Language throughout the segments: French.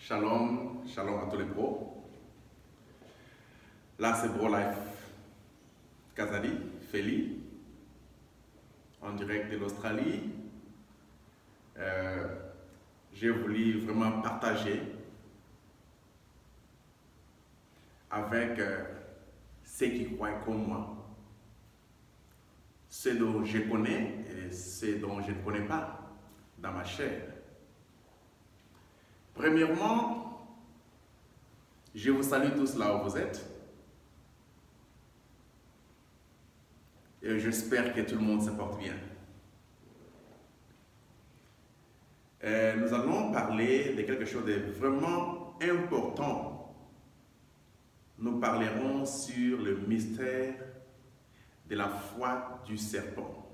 Shalom, shalom à tous les pros. Là, c'est Bro Life Kazali, Feli, en direct de l'Australie. J'ai voulu vraiment partager avec ceux qui croient comme moi, ceux dont je connais et ceux dont je ne connais pas dans ma chair. Premièrement, je vous salue tous là où vous êtes. Et j'espère que tout le monde se porte bien. Nous allons parler de quelque chose de vraiment important. Nous parlerons sur le mystère de la foi du serpent.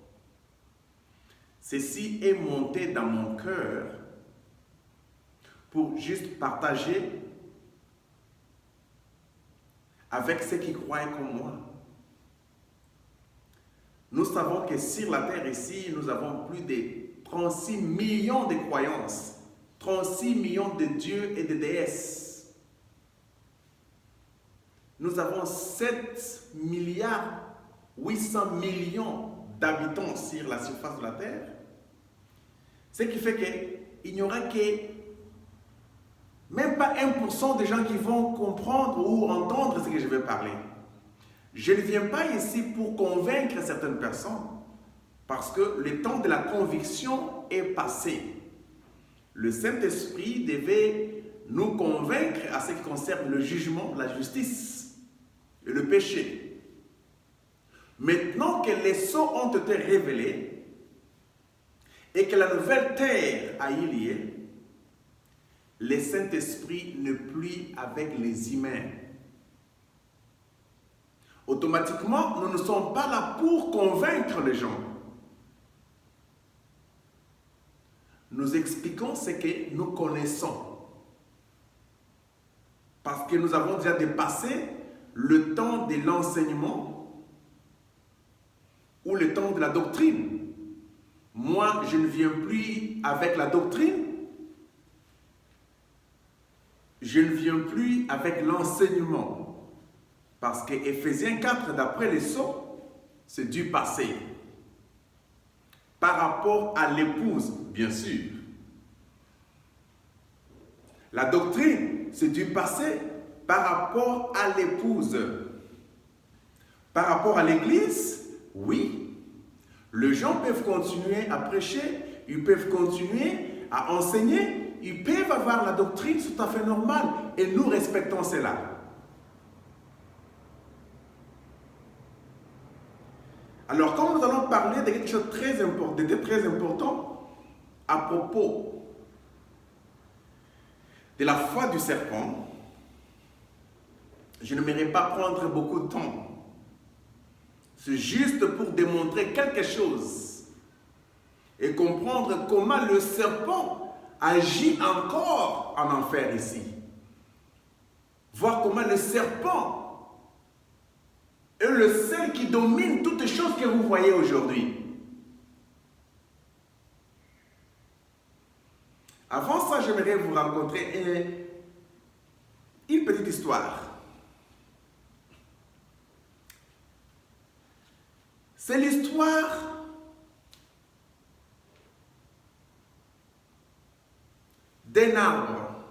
Ceci est monté dans mon cœur pour juste partager avec ceux qui croient comme moi. Nous savons que sur la terre ici, nous avons plus de 36 millions de croyances, 36 millions de dieux et de déesses. Nous avons 7 milliards 800 millions d'habitants sur la surface de la terre. Ce qui fait qu'il n'y aura que même pas 1% des gens qui vont comprendre ou entendre ce que je vais parler. Je ne viens pas ici pour convaincre certaines personnes parce que le temps de la conviction est passé. Le Saint-Esprit devait nous convaincre à ce qui concerne le jugement, la justice et le péché. Maintenant que les sceaux ont été révélés et que la nouvelle terre a eu lieu, le Saint-Esprit n'est plus avec les humains. Automatiquement, nous ne sommes pas là pour convaincre les gens. Nous expliquons ce que nous connaissons. Parce que nous avons déjà dépassé le temps de l'enseignement ou le temps de la doctrine. Moi, je ne viens plus avec la doctrine. Je ne viens plus avec l'enseignement. Parce que Éphésiens 4, d'après les sceaux, c'est du passé. Par rapport à l'épouse, bien sûr. La doctrine, c'est du passé par rapport à l'épouse. Par rapport à l'église, oui. Les gens peuvent continuer à prêcher, ils peuvent continuer à enseigner, ils peuvent avoir la doctrine, c'est tout à fait normal. Et nous respectons cela. Alors, comme nous allons parler de quelque chose de très important à propos de la foi du serpent, je n'aimerais pas prendre beaucoup de temps. C'est juste pour démontrer quelque chose et comprendre comment le serpent agit encore en enfer ici. Voir comment le serpent est le seul qui domine toutes les choses que vous voyez aujourd'hui. Avant ça, j'aimerais vous raconter une petite histoire. C'est l'histoire d'un arbre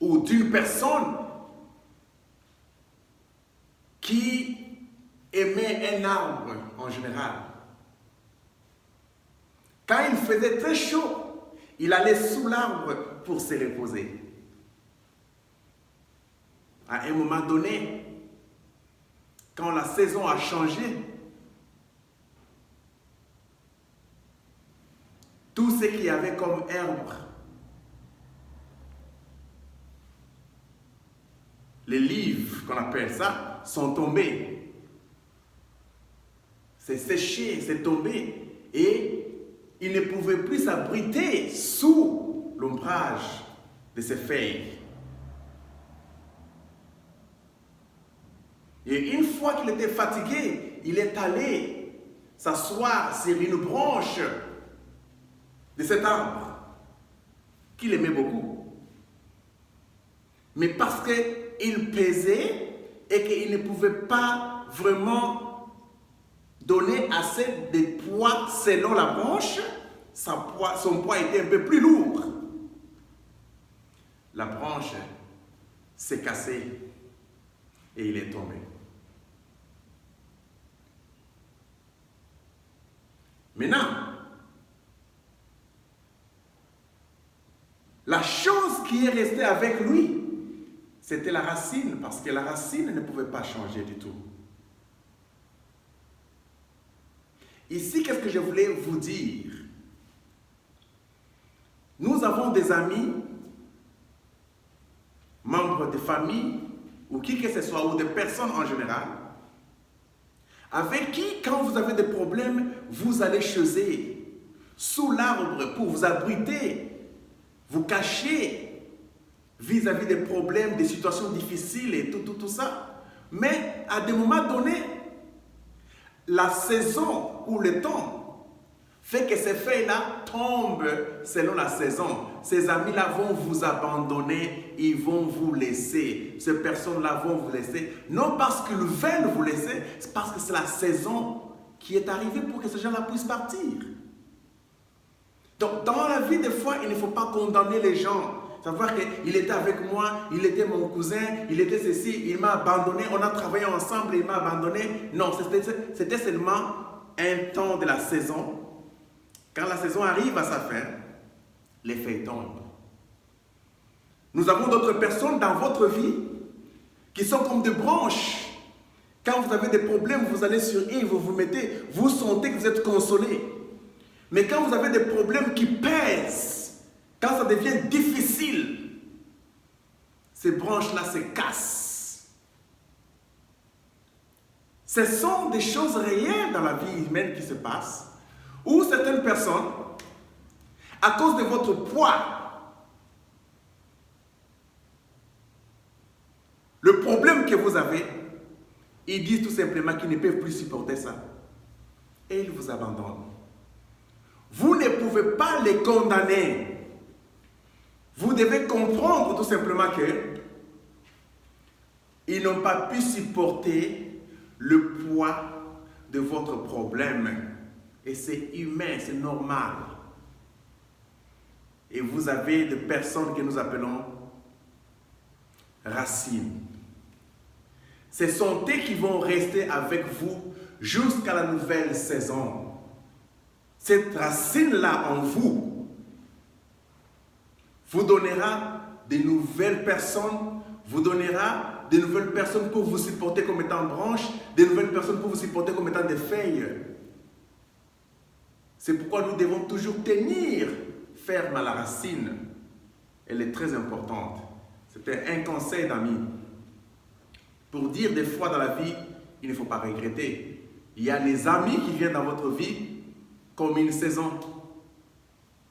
ou d'une personne qui aimait un arbre en général. Quand il faisait très chaud, il allait sous l'arbre pour se reposer. À un moment donné, quand la saison a changé, tout ce qu'il y avait comme herbe, les livres qu'on appelle ça, sont tombés. C'est séché, c'est tombé. Et il ne pouvait plus s'abriter sous l'ombrage de ses feuilles. Et une fois qu'il était fatigué, il est allé s'asseoir sur une branche de cet arbre qu'il aimait beaucoup. Mais parce qu'il pesait et qu'il ne pouvait pas vraiment donner assez de poids selon la branche, son poids était un peu plus lourd. La branche s'est cassée et il est tombé. Maintenant, la chose qui est restée avec lui, c'était la racine, parce que la racine ne pouvait pas changer du tout. Ici, qu'est-ce que je voulais vous dire? Nous avons des amis, membres de famille, ou qui que ce soit, ou des personnes en général, avec qui, quand vous avez des problèmes, vous allez chez eux, sous l'arbre, pour vous abriter, vous cacher vis-à-vis des problèmes, des situations difficiles et tout ça. Mais à des moments donnés, la saison ou le temps fait que ces feuilles-là tombent selon la saison. Ces amis-là vont vous abandonner, ils vont vous laisser. Ces personnes-là vont vous laisser. Non parce qu'ils veulent vous laisser, c'est parce que c'est la saison qui est arrivée pour que ces gens-là puissent partir. Donc, dans la vie, des fois, il ne faut pas condamner les gens. Savoir qu'il était avec moi, il était mon cousin, il était ceci, il m'a abandonné, on a travaillé ensemble, il m'a abandonné. Non, c'était seulement un temps de la saison. Quand la saison arrive à sa fin, les feuilles tombent. Nous avons d'autres personnes dans votre vie qui sont comme des branches. Quand vous avez des problèmes, vous allez sur eux, vous mettez, vous sentez que vous êtes consolé. Mais quand vous avez des problèmes qui pèsent, quand ça devient difficile, ces branches-là se cassent. Ce sont des choses réelles dans la vie humaine qui se passent, où certaines personnes, à cause de votre poids, le problème que vous avez, ils disent tout simplement qu'ils ne peuvent plus supporter ça. Et ils vous abandonnent. Vous ne pouvez pas les condamner. Vous devez comprendre tout simplement qu'ils n'ont pas pu supporter le poids de votre problème. Et c'est humain, c'est normal. Et vous avez des personnes que nous appelons racines. Ce sont eux qui vont rester avec vous jusqu'à la nouvelle saison. Cette racine-là en vous donnera de nouvelles personnes, vous donnera de nouvelles personnes pour vous supporter comme étant branches, de nouvelles personnes pour vous supporter comme étant des feuilles. C'est pourquoi nous devons toujours tenir ferme à la racine. Elle est très importante. C'était un conseil d'ami. Pour dire des fois dans la vie, il ne faut pas regretter. Il y a les amis qui viennent dans votre vie comme une saison.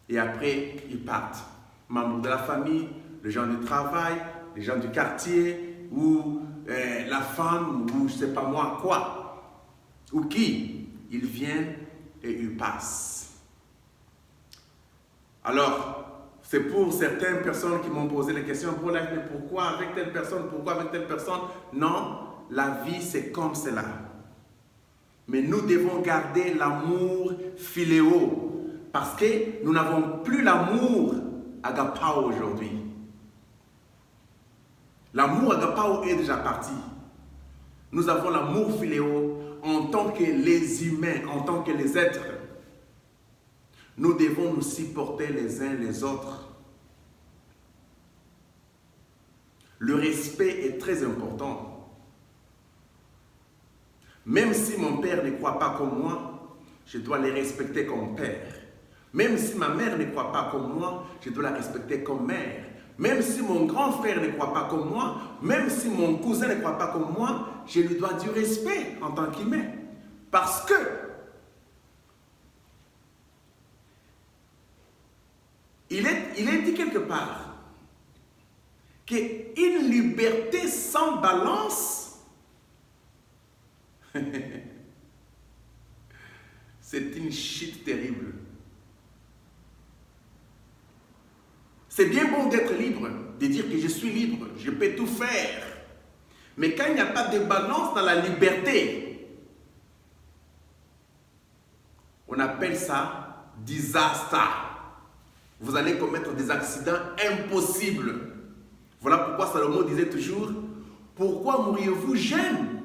Et après, ils partent. Membres de la famille, les gens du travail, les gens du quartier, ou la femme, ou je ne sais pas moi quoi. Ou qui. Ils viennent et ils passent. Alors, c'est pour certaines personnes qui m'ont posé la question, mais pourquoi avec telle personne, pourquoi avec telle personne? Non, la vie c'est comme cela. Mais nous devons garder l'amour philéo, parce que nous n'avons plus l'amour agapao aujourd'hui. L'amour agapao est déjà parti. Nous avons l'amour philéo en tant que les humains, en tant que les êtres. Nous devons nous supporter les uns les autres. Le respect est très important. Même si mon père ne croit pas comme moi, je dois les respecter comme père. Même si ma mère ne croit pas comme moi, je dois la respecter comme mère. Même si mon grand frère ne croit pas comme moi, même si mon cousin ne croit pas comme moi, je lui dois du respect en tant qu'humain. Parce que il est dit quelque part qu'une liberté sans balance, c'est une chute terrible. C'est bien bon d'être libre, de dire que je suis libre, je peux tout faire. Mais quand il n'y a pas de balance dans la liberté, on appelle ça disaster. Vous allez commettre des accidents impossibles. Voilà pourquoi Salomon disait toujours, pourquoi mourriez-vous jeune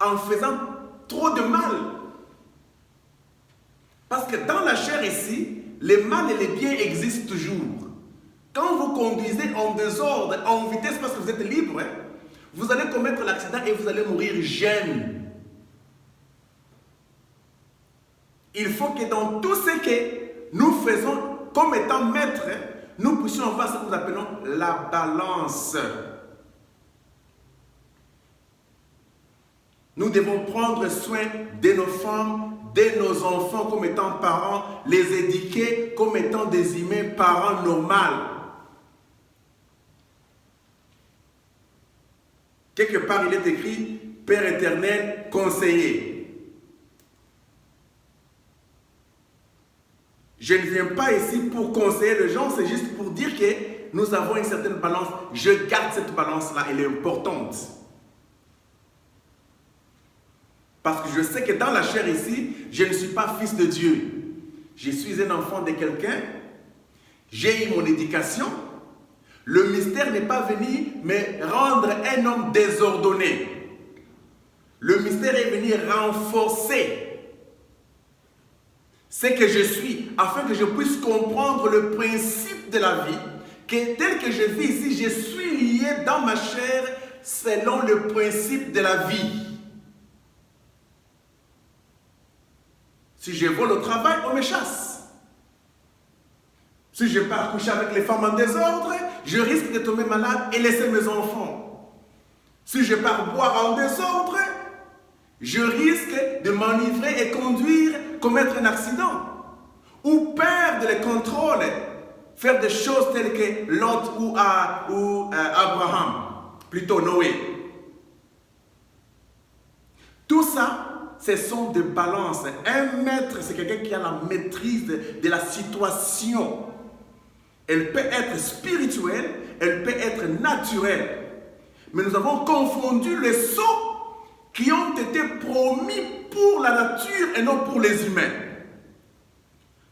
en faisant trop de mal? Parce que dans la chair ici, les mal et les biens existent toujours. Quand vous conduisez en désordre, en vitesse parce que vous êtes libre, vous allez commettre l'accident et vous allez mourir jeune. Il faut que dans tout ce que nous faisons comme étant maîtres, nous puissions avoir ce que nous appelons la balance. Nous devons prendre soin de nos femmes, de nos enfants comme étant parents, les éduquer comme étant des humains parents normaux. Quelque part, il est écrit « Père éternel, conseiller ». Je ne viens pas ici pour conseiller les gens, c'est juste pour dire que nous avons une certaine balance. Je garde cette balance-là, elle est importante. Parce que je sais que dans la chair ici, je ne suis pas fils de Dieu. Je suis un enfant de quelqu'un. J'ai eu mon éducation. Le mystère n'est pas venu me rendre un homme désordonné. Le mystère est venu renforcer ce que je suis, afin que je puisse comprendre le principe de la vie, que tel que je vis ici, je suis lié dans ma chair selon le principe de la vie. Si je vole au travail, on me chasse. Si je pars coucher avec les femmes en désordre, je risque de tomber malade et laisser mes enfants. Si je pars boire en désordre, je risque de m'enivrer et conduire, commettre un accident. Ou perdre le contrôle, faire des choses telles que Lot ou Abraham, plutôt Noé. Tout ça, ce sont des balances. Un maître, c'est quelqu'un qui a la maîtrise de la situation. Elle peut être spirituelle, elle peut être naturelle. Mais nous avons confondu les sceaux qui ont été promis pour la nature et non pour les humains.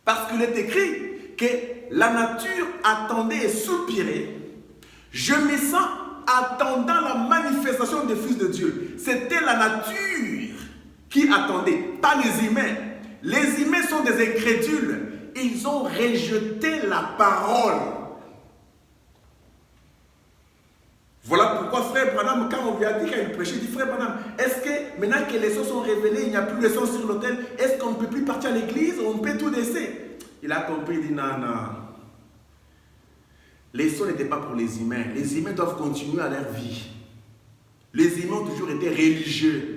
Parce qu'il est écrit que la nature attendait et soupirait. Je me sens attendant la manifestation des fils de Dieu. C'était la nature qui attendait, pas les humains. Les humains sont des incrédules. Ils ont rejeté la parole. Voilà pourquoi frère Branham, quand on lui a dit, quand il prêchait, il dit, frère Branham, est-ce que maintenant que les sceaux sont révélés, il n'y a plus de sceaux sur l'autel, est-ce qu'on ne peut plus partir à l'église, on peut tout laisser? Il a compris, il dit, non, non. Les sceaux n'étaient pas pour les humains. Les humains doivent continuer à leur vie. Les humains ont toujours été religieux.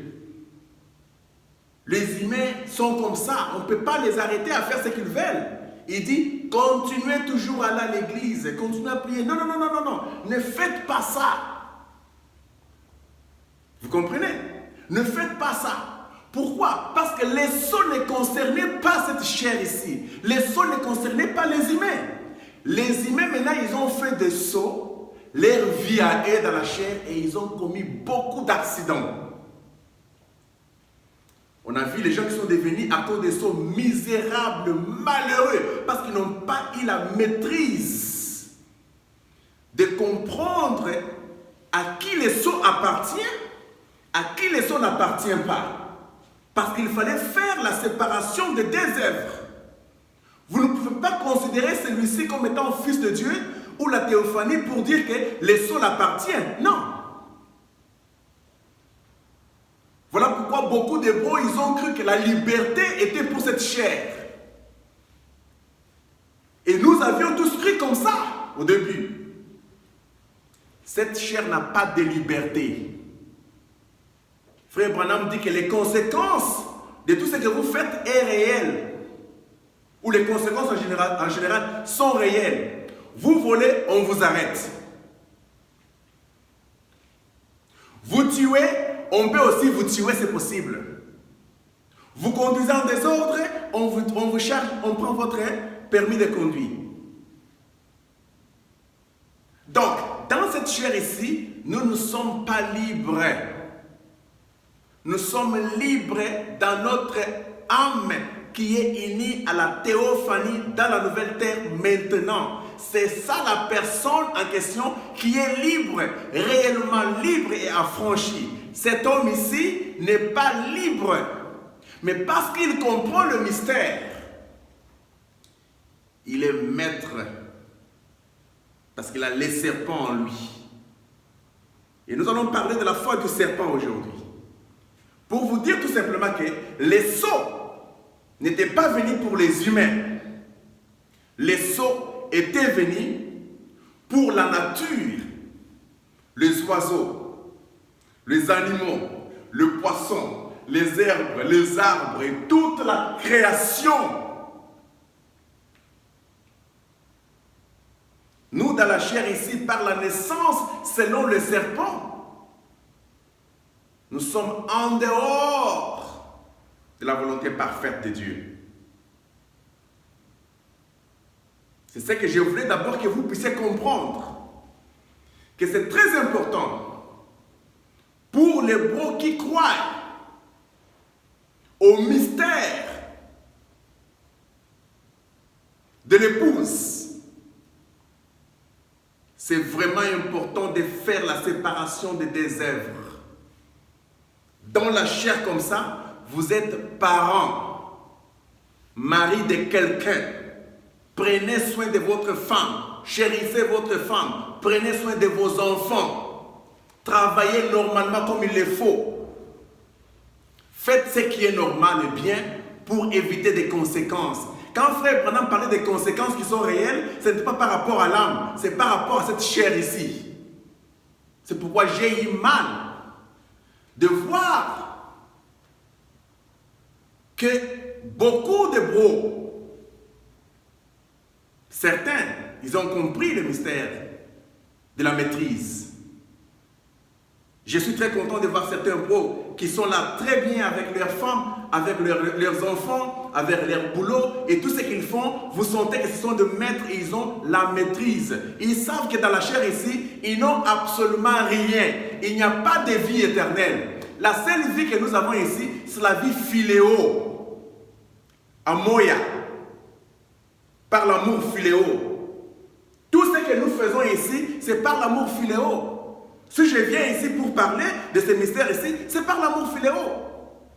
Les humains sont comme ça, on ne peut pas les arrêter à faire ce qu'ils veulent. Il dit, continuez toujours à aller à l'église, continuez à prier. Non, non, non, non, non, non, ne faites pas ça. Vous comprenez? Ne faites pas ça. Pourquoi? Parce que les sceaux ne concernaient pas cette chair ici. Les sceaux ne concernaient pas les humains. Les humains, maintenant, ils ont fait des sceaux, leur vie à eux dans la chair, et ils ont commis beaucoup d'accidents. On a vu les gens qui sont devenus à cause des sceaux misérables, malheureux, parce qu'ils n'ont pas eu la maîtrise de comprendre à qui les sceaux appartiennent, à qui les sceaux n'appartiennent pas. Parce qu'il fallait faire la séparation des deux œuvres. Vous ne pouvez pas considérer celui-ci comme étant fils de Dieu ou la théophanie pour dire que les sceaux l'appartiennent. Non. Voilà pourquoi beaucoup d'Hébreux, ils ont cru que la liberté était pour cette chair. Et nous avions tous cru comme ça au début. Cette chair n'a pas de liberté. Frère Branham dit que les conséquences de tout ce que vous faites est réelles. Ou les conséquences en général sont réelles. Vous volez, on vous arrête. Vous tuez, on peut aussi vous tuer, c'est possible. Vous conduisez en désordre, on vous charge, on prend votre permis de conduire. Donc, dans cette chair ici, nous ne sommes pas libres. Nous sommes libres dans notre âme qui est unie à la théophanie dans la nouvelle terre maintenant. C'est ça la personne en question qui est libre, réellement libre et affranchi. Cet homme ici n'est pas libre, mais parce qu'il comprend le mystère, il est maître, parce qu'il a les serpents en lui. Et nous allons parler de la foi du serpent aujourd'hui. Pour vous dire tout simplement que les sceaux n'étaient pas venus pour les humains. Les sceaux étaient venus pour la nature, les oiseaux, les animaux, le poisson, les herbes, les arbres et toute la création. Nous, dans la chair ici, par la naissance, selon le serpent, nous sommes en dehors de la volonté parfaite de Dieu. C'est ce que je voulais d'abord que vous puissiez comprendre. Que c'est très important pour les beaux qui croient au mystère de l'épouse. C'est vraiment important de faire la séparation des deux œuvres. Dans la chair comme ça, vous êtes parents, mari de quelqu'un. Prenez soin de votre femme, chérissez votre femme, prenez soin de vos enfants. Travaillez normalement comme il le faut. Faites ce qui est normal et bien pour éviter des conséquences. Quand Frère Branham parlait des conséquences qui sont réelles, ce n'est pas par rapport à l'âme, c'est par rapport à cette chair ici. C'est pourquoi j'ai eu mal de voir que beaucoup de bros, certains, ils ont compris le mystère de la maîtrise. Je suis très content de voir certains bros qui sont là très bien avec leurs femmes, avec leurs enfants, avec leur boulot et tout ce qu'ils font. Vous sentez que ce sont des maîtres et ils ont la maîtrise. Ils savent que dans la chair ici, ils n'ont absolument rien. Il n'y a pas de vie éternelle. La seule vie que nous avons ici, c'est la vie philéo, à Moya, par l'amour philéo. Tout ce que nous faisons ici, c'est par l'amour philéo. Si je viens ici pour parler de ces mystères ici, c'est par l'amour philéo.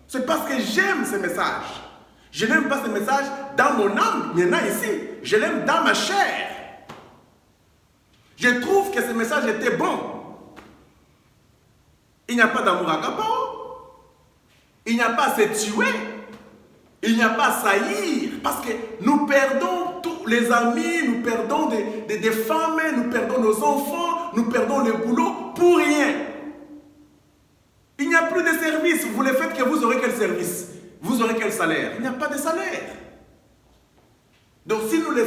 C'est parce que j'aime ces messages. Je n'aime pas ces messages dans mon âme, il y en a ici. Je l'aime dans ma chair. Je trouve que ces messages étaient bons. Il n'y a pas d'amour agapao. Il n'y a pas à se tuer. Il n'y a pas à saillir. Parce que nous perdons tous les amis, nous perdons des femmes, nous perdons nos enfants, nous perdons le boulot pour rien. Il n'y a plus de service. Vous le faites que vous aurez quel service? Vous aurez quel salaire? Il n'y a pas de salaire. Donc si nous le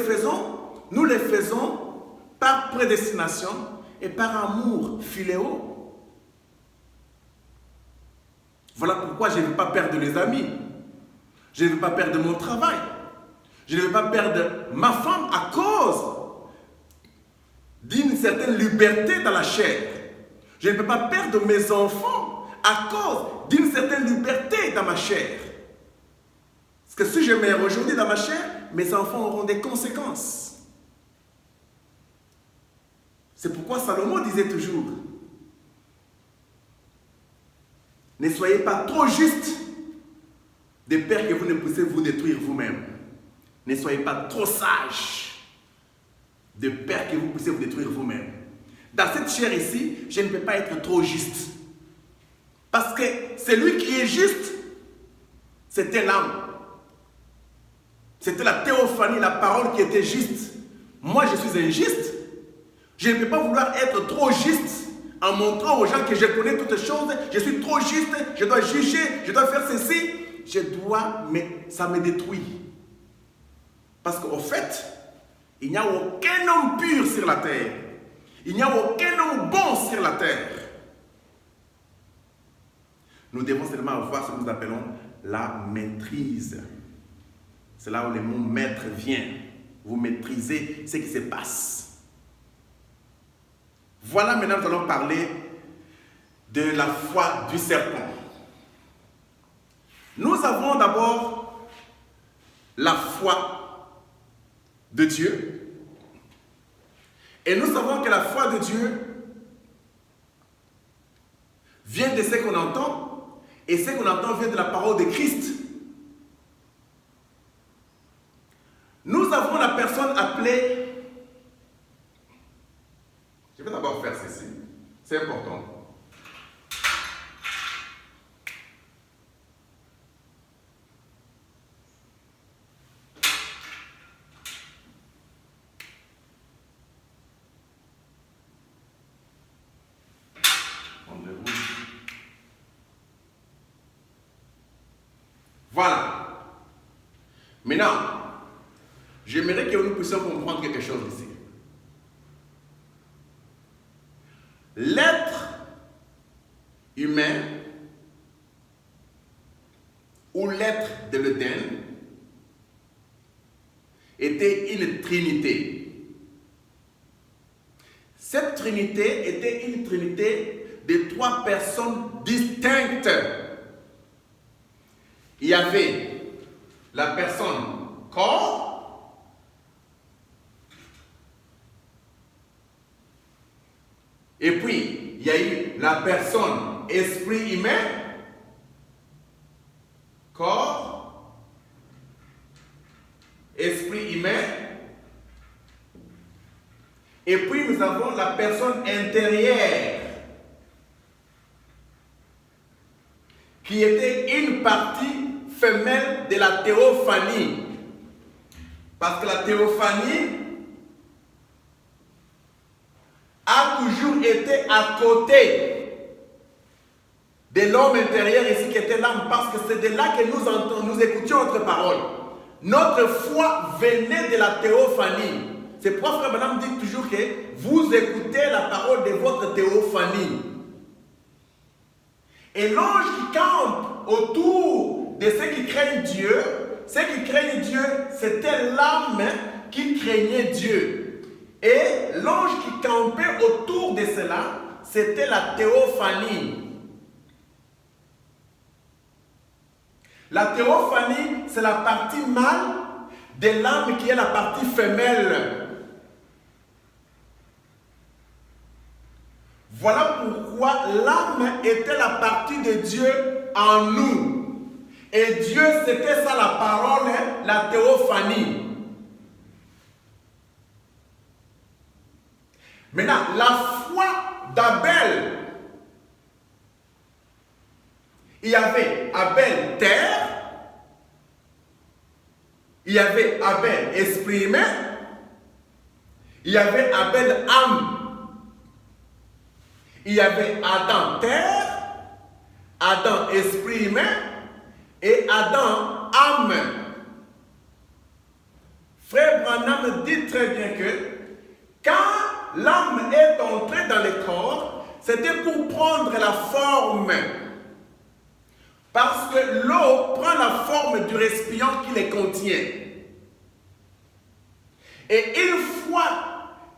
faisons par prédestination et par amour philéo. Voilà pourquoi je ne veux pas perdre les amis. Je ne veux pas perdre mon travail. Je ne veux pas perdre ma femme à cause d'une certaine liberté dans la chair. Je ne peux pas perdre mes enfants à cause d'une certaine liberté dans ma chair. Parce que si je meurs aujourd'hui dans ma chair, mes enfants auront des conséquences. C'est pourquoi Salomon disait toujours, ne soyez pas trop juste de peur que vous ne puissiez vous détruire vous-même. Ne soyez pas trop sage de peur que vous puissiez vous détruire vous-même. Dans cette chair ici, je ne peux pas être trop juste. Parce que celui qui est juste, c'était l'âme. C'était la théophanie, la parole qui était juste. Moi, je suis injuste. Je ne peux pas vouloir être trop juste en montrant aux gens que je connais toutes choses. Je suis trop juste, je dois juger, je dois faire ceci. Mais ça me détruit. Parce qu'au fait, il n'y a aucun homme pur sur la terre. Il n'y a aucun homme bon sur la terre. Nous devons seulement avoir ce que nous appelons la maîtrise. C'est là où le mot « maître » vient. Vous maîtrisez ce qui se passe. Voilà, maintenant nous allons parler de la foi du serpent. Nous avons d'abord la foi de Dieu. Et nous savons que la foi de Dieu vient de ce qu'on entend, et ce qu'on entend vient de la parole de Christ. Nous avons la personne appelée... Je vais d'abord faire ceci, c'est important. Voilà. Maintenant, j'aimerais que nous puissions comprendre quelque chose ici. L'être humain ou l'être de l'Éden était une trinité. Cette trinité était une trinité de 3 personnes distinctes. Il y avait la personne corps, et puis il y a eu la personne esprit humain, corps, esprit humain, et puis nous avons la personne intérieure, qui était une partie femelle de la théophanie. Parce que la théophanie a toujours été à côté de l'homme intérieur ici qui était l'âme, parce que c'est de là que nous écoutions notre parole. Notre foi venait de la théophanie. C'est pourquoi Frère Branham dit toujours que vous écoutez la parole de votre théophanie. Et l'ange qui campe autour de ceux qui craignent Dieu, c'était l'âme qui craignait Dieu. Et l'ange qui campait autour de cela, c'était la théophanie. La théophanie, c'est la partie mâle de l'âme qui est la partie femelle. Voilà pourquoi l'âme était la partie de Dieu en nous. Et Dieu, c'était ça la parole, la théophanie. Maintenant, la foi d'Abel. Il y avait Abel terre, il y avait Abel esprit humain, il y avait Abel âme. Il y avait Adam terre, Adam esprit humain et Adam âme. Frère Branham dit très bien que quand l'âme est entrée dans le corps, c'était pour prendre la forme. Parce que l'eau prend la forme du récipient qui les contient. Et une fois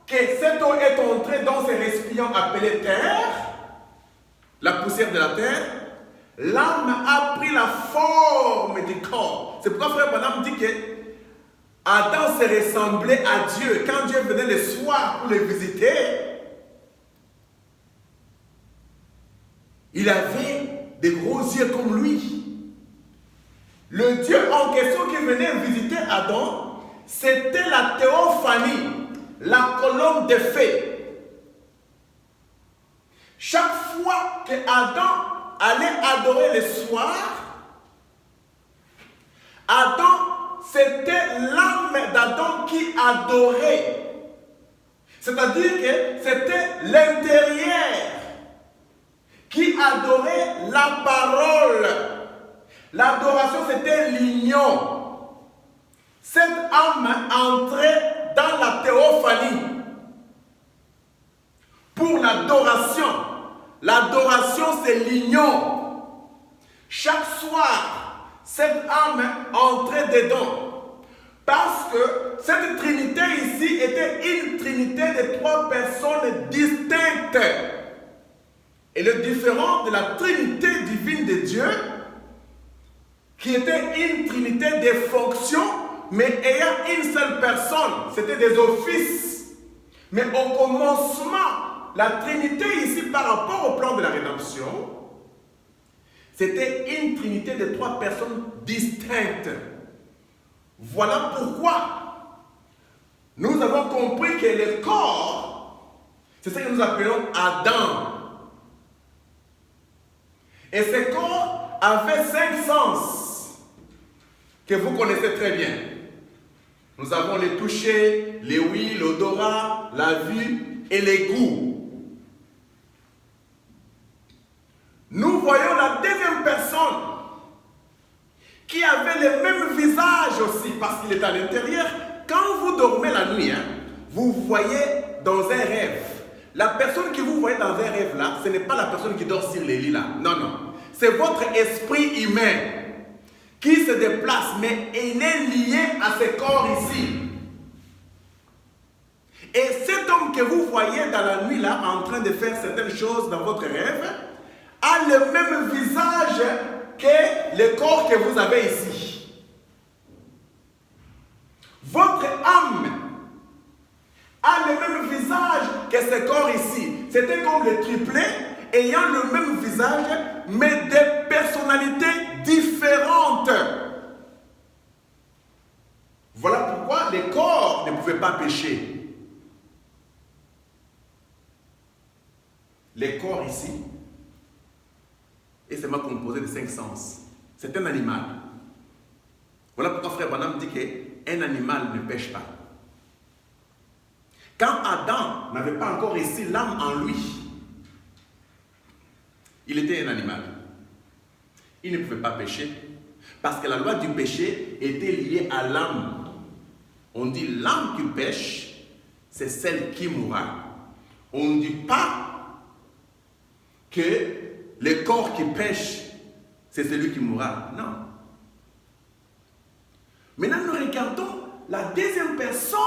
que cette eau est entrée dans ces récipients appelés terre, la poussière de la terre, l'âme a pris la forme du corps. C'est pourquoi Frère Branham dit que Adam se ressemblait à Dieu. Quand Dieu venait le soir pour le visiter, il avait des gros yeux comme lui. Le Dieu en question qui venait visiter Adam, c'était la théophanie. La colonne de feu. Chaque fois que Adam allait adorer le soir, Adam, c'était l'âme d'Adam qui adorait. C'est-à-dire que c'était l'intérieur qui adorait la parole. L'adoration, c'était l'union. Cette âme entrait dans la théophanie pour l'adoration. L'adoration, c'est l'union. Chaque soir, cette âme entrait dedans. Parce que cette trinité ici était une trinité de 3 personnes distinctes. Et le différent de la trinité divine de Dieu, qui était une trinité de fonctions, mais ayant une seule personne, c'était des offices. Mais au commencement, la trinité ici par rapport au plan de la rédemption, c'était une trinité de 3 personnes distinctes. Voilà pourquoi nous avons compris que le corps, c'est ce que nous appelons Adam. Et ce corps avait 5 sens que vous connaissez très bien. Nous avons le toucher, les ouïes, l'odorat, la vue et les goûts. Nous voyons la deuxième personne qui avait le même visage aussi parce qu'il est à l'intérieur. Quand vous dormez la nuit, vous voyez dans un rêve. La personne que vous voyez dans un rêve là, ce n'est pas la personne qui dort sur les lits là. Non, non. C'est votre esprit humain qui se déplace, mais il est lié à ce corps ici. Et cet homme que vous voyez dans la nuit là, en train de faire certaines choses dans votre rêve, a le même visage que le corps que vous avez ici. Votre âme a le même visage que ce corps ici. C'était comme le triplet ayant le même visage, mais des personnalités différentes. Voilà pourquoi les corps ne pouvaient pas pécher. Les corps ici est seulement composé de 5 sens. C'est un animal. Voilà pourquoi frère Branham dit qu'un animal ne pêche pas. Quand Adam n'avait pas encore ici l'âme en lui, il était un animal. Il ne pouvait pas pécher parce que la loi du péché était liée à l'âme. On dit l'âme qui pêche, c'est celle qui mourra. On ne dit pas que le corps qui pêche, c'est celui qui mourra. Non. Maintenant, nous regardons la deuxième personne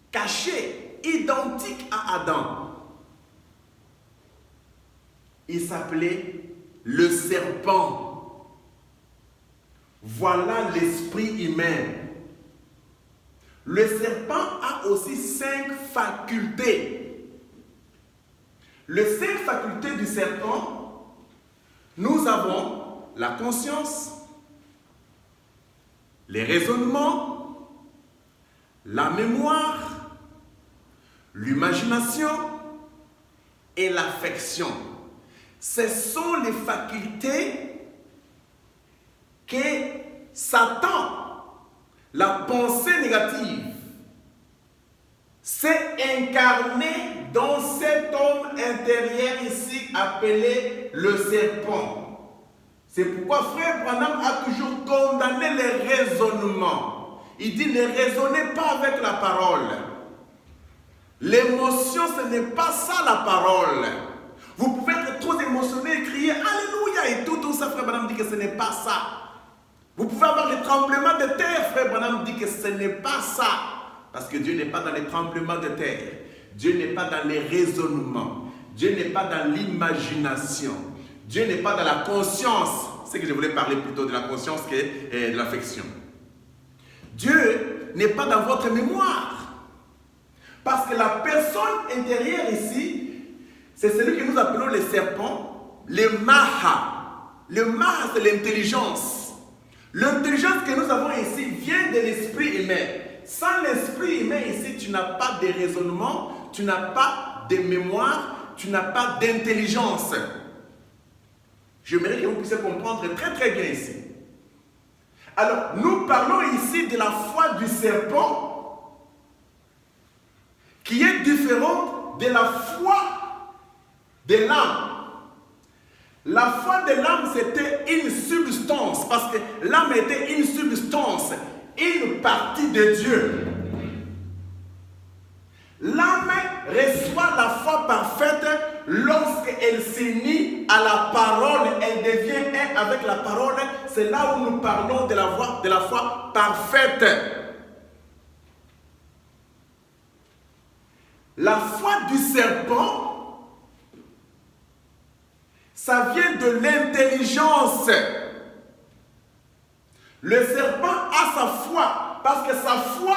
cachée, identique à Adam. Il s'appelait le serpent. Voilà l'esprit humain. Le serpent a aussi 5 facultés. Les 5 facultés du serpent, nous avons la conscience, les raisonnements, la mémoire, l'imagination et l'affection. Ce sont les facultés que Satan, la pensée négative, s'est incarné dans cet homme intérieur ici appelé le serpent. C'est pourquoi frère Branham a toujours condamné les raisonnements. Il dit ne raisonnez pas avec la parole. L'émotion, ce n'est pas ça la parole. Vous pouvez être trop émotionné et crier Alléluia et tout ça, frère Branham dit que ce n'est pas ça. Vous pouvez avoir les tremblements de terre, frère Branham dit que ce n'est pas ça. Parce que Dieu n'est pas dans les tremblements de terre. Dieu n'est pas dans les raisonnements. Dieu n'est pas dans l'imagination. Dieu n'est pas dans la conscience. C'est que je voulais parler plutôt de la conscience que de l'affection. Dieu n'est pas dans votre mémoire. Parce que la personne intérieure ici, c'est celui que nous appelons le serpent, le maha. Le maha, c'est l'intelligence. L'intelligence que nous avons ici vient de l'esprit humain. Sans l'esprit humain ici, tu n'as pas de raisonnement, tu n'as pas de mémoire, tu n'as pas d'intelligence. J'aimerais que vous puissiez comprendre très très bien ici. Alors, nous parlons ici de la foi du serpent qui est différente de la foi de l'âme. La foi de l'âme, c'était une substance, parce que l'âme était une substance, une partie de Dieu. L'âme reçoit la foi parfaite lorsqu'elle s'unit à la parole, elle devient un avec la parole. C'est là où nous parlons de la foi parfaite. La foi du serpent, ça vient de l'intelligence. Le serpent a sa foi parce que sa foi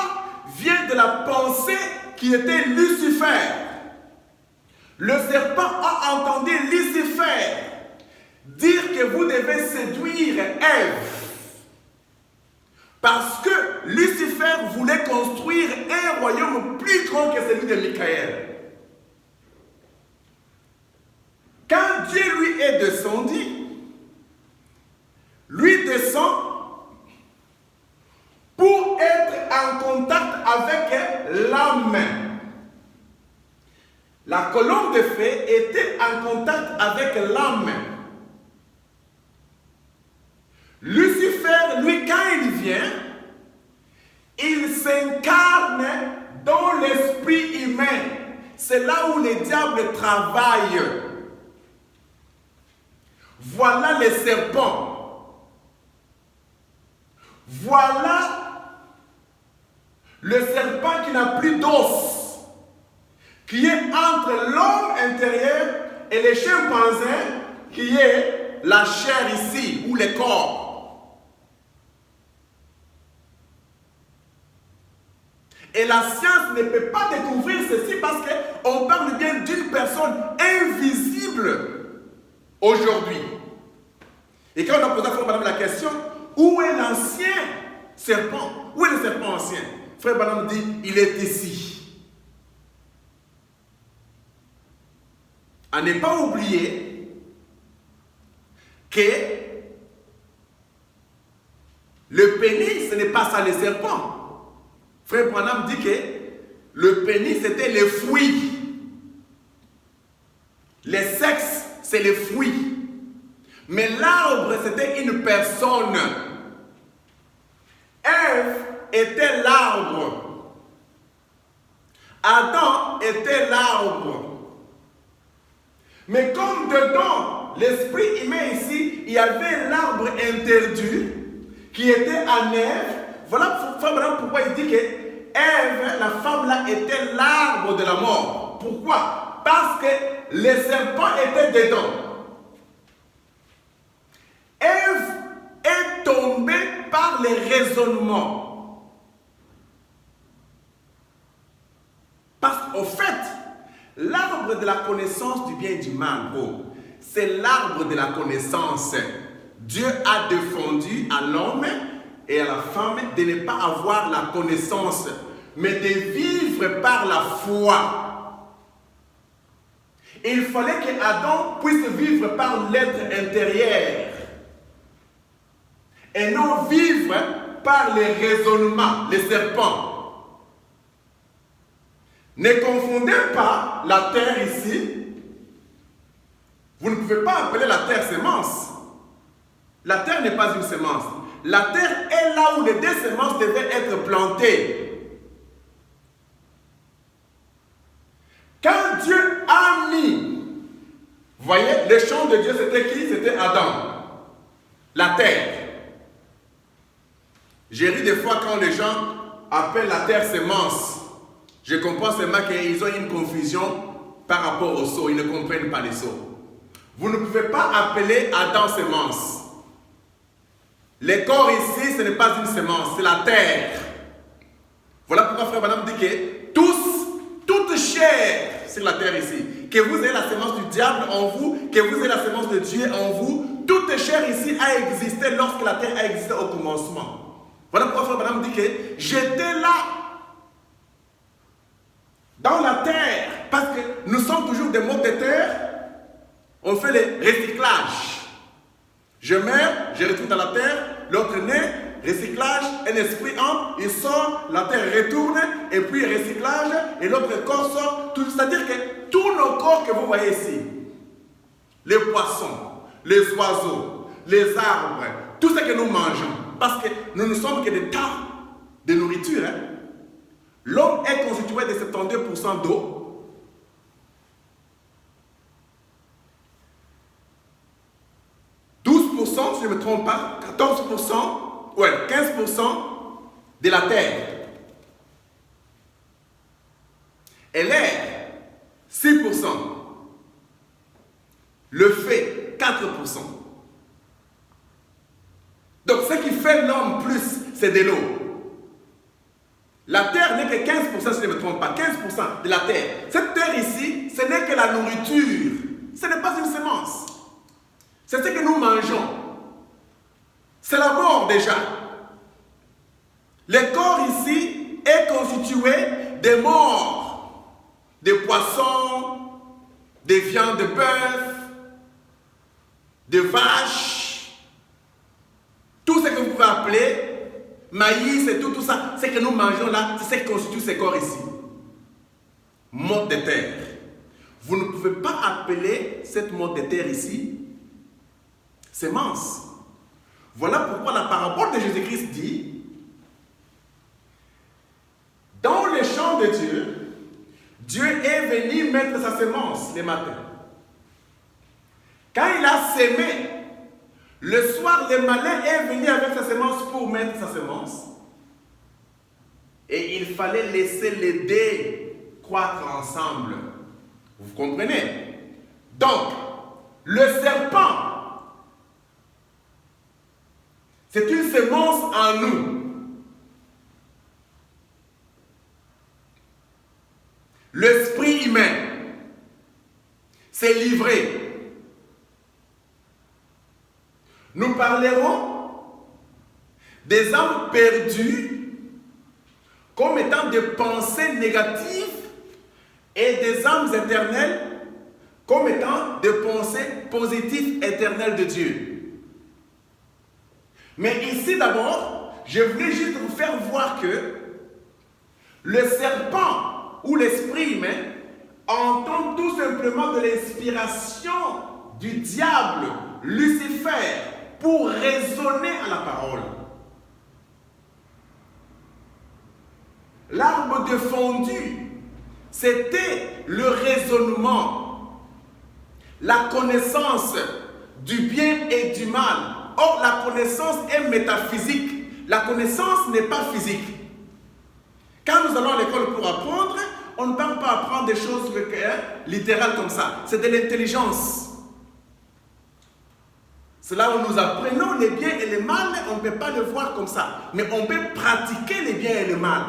vient de la pensée qui était Lucifer. Le serpent a entendu Lucifer dire que vous devez séduire Ève. Parce que Lucifer voulait construire un royaume plus grand que celui de Michael. Quand Dieu lui est descendu, lui descend pour être en contact avec l'âme. La colonne de feu était en contact avec l'âme. Lucifer, lui, quand il vient, il s'incarne dans l'esprit humain. C'est là où les diables travaillent. Voilà les serpents. Voilà le serpent qui n'a plus d'os, qui est entre l'homme intérieur et les chimpanzés, qui est la chair ici, ou le corps. Et la science ne peut pas découvrir ceci parce qu'on parle bien d'une personne invisible aujourd'hui. Et quand on a posé à Frère Branham la question, où est l'ancien serpent? Où est le serpent ancien? Frère Branham dit, il est ici. À ne pas oublier que le pénis, ce n'est pas ça le serpent. Frère Branham dit que le pénis, c'était les fruits. Le sexe, c'est les fruits. Mais l'arbre, c'était une personne. Ève était l'arbre. Adam était l'arbre. Mais comme dedans, l'esprit humain ici, il y avait l'arbre interdit qui était en Ève. Voilà pourquoi il dit que Ève, la femme là, était l'arbre de la mort. Pourquoi? Parce que les serpents étaient dedans. Ève est tombée par les raisonnements. Parce qu'au fait, l'arbre de la connaissance du bien et du mal, c'est l'arbre de la connaissance. Dieu a défendu à l'homme et à la femme de ne pas avoir la connaissance, mais de vivre par la foi. Il fallait qu'Adam puisse vivre par l'être intérieur et non vivre par les raisonnements, les serpents. Ne confondez pas la terre ici. Vous ne pouvez pas appeler la terre sémence. La terre n'est pas une sémence. La terre est là où les deux semences devaient être plantées. Quand Dieu a mis, vous voyez, le champ de Dieu, c'était qui? C'était Adam. La terre. J'ai ri des fois quand les gens appellent la terre sémence. Je comprends seulement qu'ils ont une confusion par rapport aux seaux. Ils ne comprennent pas les seaux. Vous ne pouvez pas appeler Adam sémence. Le corps ici, ce n'est pas une sémence, c'est la terre. Voilà pourquoi Frère Branham dit que toute chair sur la terre ici, que vous ayez la sémence du diable en vous, que vous ayez la sémence de Dieu en vous, toute chair ici a existé lorsque la terre a existé au commencement. Voilà pourquoi Frère Branham dit que j'étais là, dans la terre, parce que nous sommes toujours des mots de terre, on fait le recyclage. Je meurs, je retourne dans la terre, l'autre naît, recyclage, un esprit entre, il sort, la terre retourne, et puis recyclage, et l'autre corps sort. C'est-à-dire que tous nos corps que vous voyez ici, les poissons, les oiseaux, les arbres, tout ce que nous mangeons, parce que nous ne sommes que des tas de nourriture. L'homme est constitué de 72% d'eau. Si je ne me trompe pas, 14%, ouais, 15% de la terre. Et l'air, 6%. Le feu, 4%. Donc ce qui fait l'homme plus, c'est de l'eau. La terre n'est que 15%, si je ne me trompe pas, 15% de la terre. Cette terre ici, ce n'est que la nourriture. Ce n'est pas une semence. C'est ce que nous mangeons. C'est la mort déjà. Le corps ici est constitué de morts, de poissons, de viandes de bœuf, de vaches, tout ce que vous pouvez appeler maïs et tout ça, ce que nous mangeons là, c'est ce qui constitue ce corps ici. Mode de terre. Vous ne pouvez pas appeler cette mode de terre ici semence. Voilà pourquoi la parabole de Jésus-Christ dit: dans le champ de Dieu, Dieu est venu mettre sa semence le matin. Quand il a sémé, le soir, le malin est venu avec sa semence pour mettre sa semence. Et il fallait laisser les deux croître ensemble. Vous comprenez? Donc, le serpent, c'est une semence en nous. L'esprit humain s'est livré. Nous parlerons des âmes perdues comme étant des pensées négatives et des âmes éternelles comme étant des pensées positives éternelles de Dieu. Mais ici d'abord, je voulais juste vous faire voir que le serpent ou l'esprit humain entend tout simplement de l'inspiration du diable, Lucifer, pour raisonner à la parole. L'arbre défendu, c'était le raisonnement, la connaissance du bien et du mal. Or, la connaissance est métaphysique. La connaissance n'est pas physique. Quand nous allons à l'école pour apprendre, on ne peut pas apprendre des choses littérales comme ça. C'est de l'intelligence. C'est là où nous apprenons les biens et les mal, on ne peut pas le voir comme ça. Mais on peut pratiquer les biens et le mal.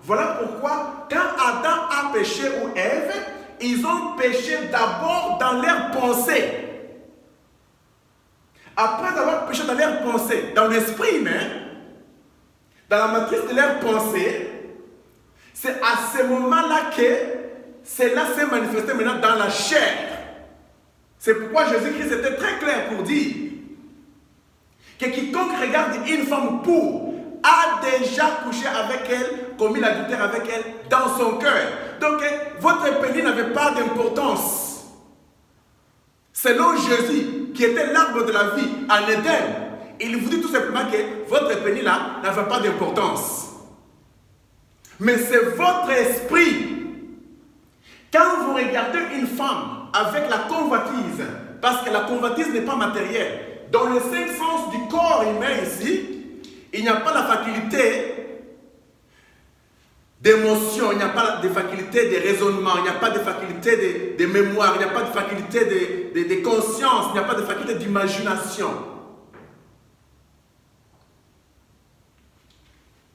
Voilà pourquoi, quand Adam a péché ou Ève, ils ont péché d'abord dans leurs pensées. Après avoir péché dans leurs pensées, dans l'esprit humain, dans la matrice de leurs pensées, c'est à ce moment-là que cela s'est manifesté maintenant dans la chair. C'est pourquoi Jésus-Christ était très clair pour dire que quiconque regarde une femme pure a déjà couché avec elle, commis l'adultère avec elle dans son cœur. Donc, votre pénis n'avait pas d'importance. Selon Jésus, qui était l'arbre de la vie en Éden, il vous dit tout simplement que votre pénis là n'avait pas d'importance. Mais c'est votre esprit. Quand vous regardez une femme avec la convoitise, parce que la convoitise n'est pas matérielle, dans les 5 sens du corps humain ici, il n'y a pas la faculté d'émotion, il n'y a pas de faculté de raisonnement, il n'y a pas de faculté de mémoire, il n'y a pas de faculté de conscience, il n'y a pas de faculté d'imagination.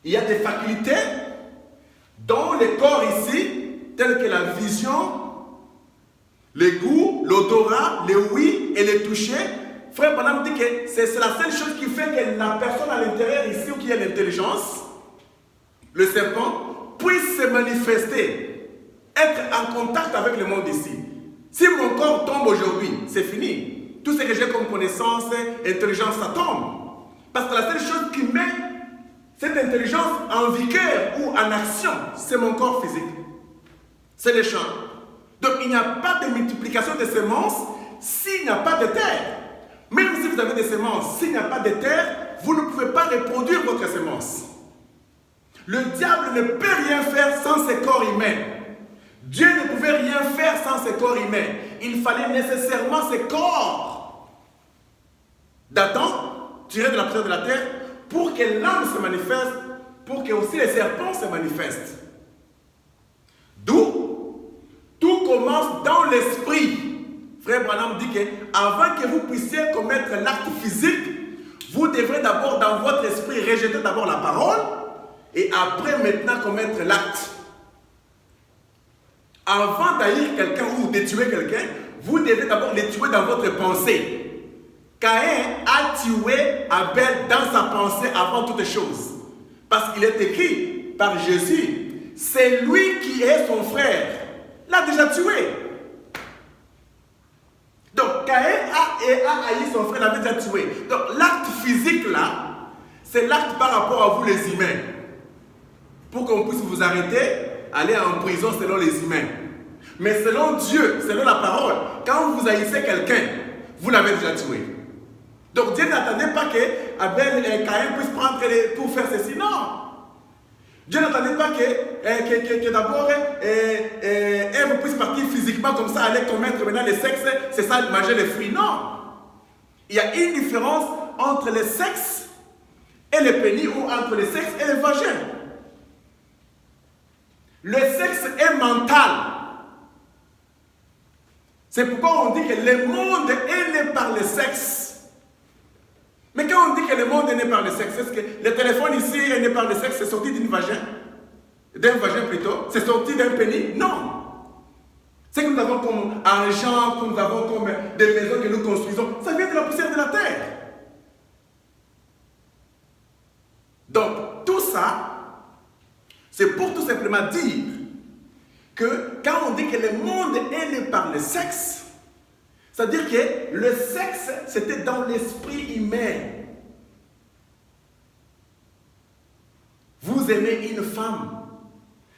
Il y a des facultés dans le corps ici, telles que la vision, le goût, l'odorat, le ouïe et le toucher. Frère Branham dit que c'est la seule chose qui fait que la personne à l'intérieur ici, ou qui a l'intelligence, le serpent, puisse se manifester, être en contact avec le monde ici. Si mon corps tombe aujourd'hui, c'est fini. Tout ce que j'ai comme connaissance, intelligence, ça tombe. Parce que la seule chose qui met cette intelligence en vigueur ou en action, c'est mon corps physique. C'est le champ. Donc il n'y a pas de multiplication de semences s'il n'y a pas de terre. Même si vous avez des semences, s'il n'y a pas de terre, vous ne pouvez pas reproduire votre semence. Le diable ne peut rien faire sans ses corps humains. Dieu ne pouvait rien faire sans ses corps humains. Il fallait nécessairement ses corps d'Adam, tirés de la poussière de la terre, pour que l'âme se manifeste, pour que aussi les serpents se manifestent. D'où tout commence dans Frère Branham dit qu'avant que vous puissiez commettre l'acte physique, vous devrez d'abord dans votre esprit rejeter d'abord la parole et après maintenant commettre l'acte. Avant d'haïr quelqu'un ou de tuer quelqu'un, vous devez d'abord les tuer dans votre pensée. Caïn a tué Abel dans sa pensée avant toute chose. Parce qu'il est écrit par Jésus, c'est lui qui est son frère. L'a déjà tué. Donc Caïn a haï son frère, l'avait déjà tué. Donc l'acte physique là, c'est l'acte par rapport à vous les humains. Pour qu'on puisse vous arrêter, aller en prison selon les humains. Mais selon Dieu, selon la parole, quand vous haïssez quelqu'un, vous l'avez déjà tué. Donc Dieu n'attendait pas que Abel et Caïn puissent prendre pour faire ceci. Non. Dieu n'attendait pas que d'abord Ève puisse partir physiquement comme ça, aller commettre maintenant le sexe, c'est ça, manger les fruits. Non. Il y a une différence entre le sexe et le pénis ou entre le sexe et le vagin. Le sexe est mental. C'est pourquoi on dit que le monde est né par le sexe. Mais quand on dit que le monde est né par le sexe, est-ce que le téléphone ici est né par le sexe, c'est sorti d'un vagin plutôt, c'est sorti d'un pénis? Non. Ce que nous avons comme argent, que nous avons comme des maisons que nous construisons, ça vient de la poussière de la terre. Donc, tout ça, c'est pour tout simplement dire que quand on dit que le monde est né par le sexe, c'est-à-dire que le sexe, c'était dans l'esprit humain. Vous aimez une femme,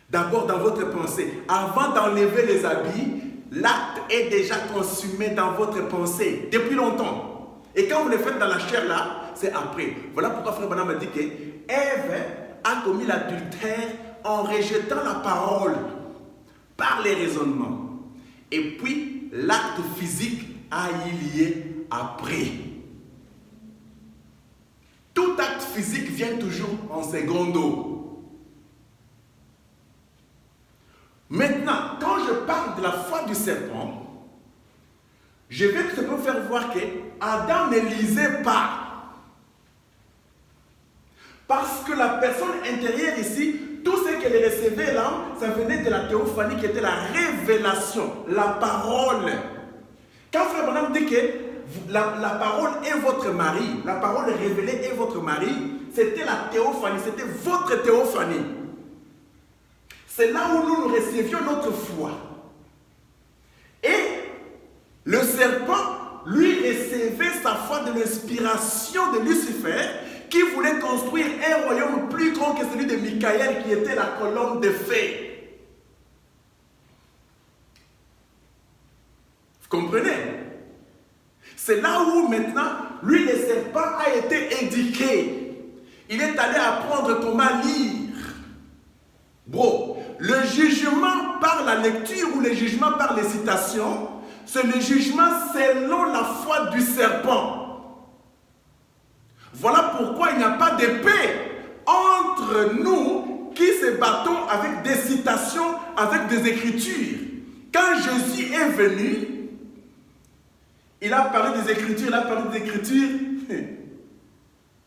d'abord dans votre pensée. Avant d'enlever les habits, l'acte est déjà consumé dans votre pensée, depuis longtemps. Et quand vous le faites dans la chair là, c'est après. Voilà pourquoi Frère Branham a dit que Ève a commis l'adultère en rejetant la parole par les raisonnements. Et puis, l'acte physique a y lié après. Tout acte physique vient toujours en secondo. Maintenant, quand je parle de la foi du serpent, je vais tout simplement faire voir que Adam ne lisait pas. Parce que la personne intérieure ici, tout ce qu'elle recevait là, ça venait de la théophanie qui était la révélation, la parole. Quand Frère Branham dit que la parole est votre mari, la parole révélée est votre mari, c'était la théophanie, c'était votre théophanie. C'est là où nous recevions notre foi. Et le serpent, lui, recevait sa foi de l'inspiration de Lucifer, qui voulait construire un royaume plus grand que celui de Michael, qui était la colonne de feu. Vous comprenez? C'est là où maintenant, lui, le serpent a été éduqué. Il est allé apprendre comment lire. Bro, le jugement par la lecture ou le jugement par les citations, c'est le jugement selon la foi du serpent. Voilà pourquoi il n'y a pas de paix entre nous qui se battons avec des citations, avec des écritures. Quand Jésus est venu, il a parlé des Écritures,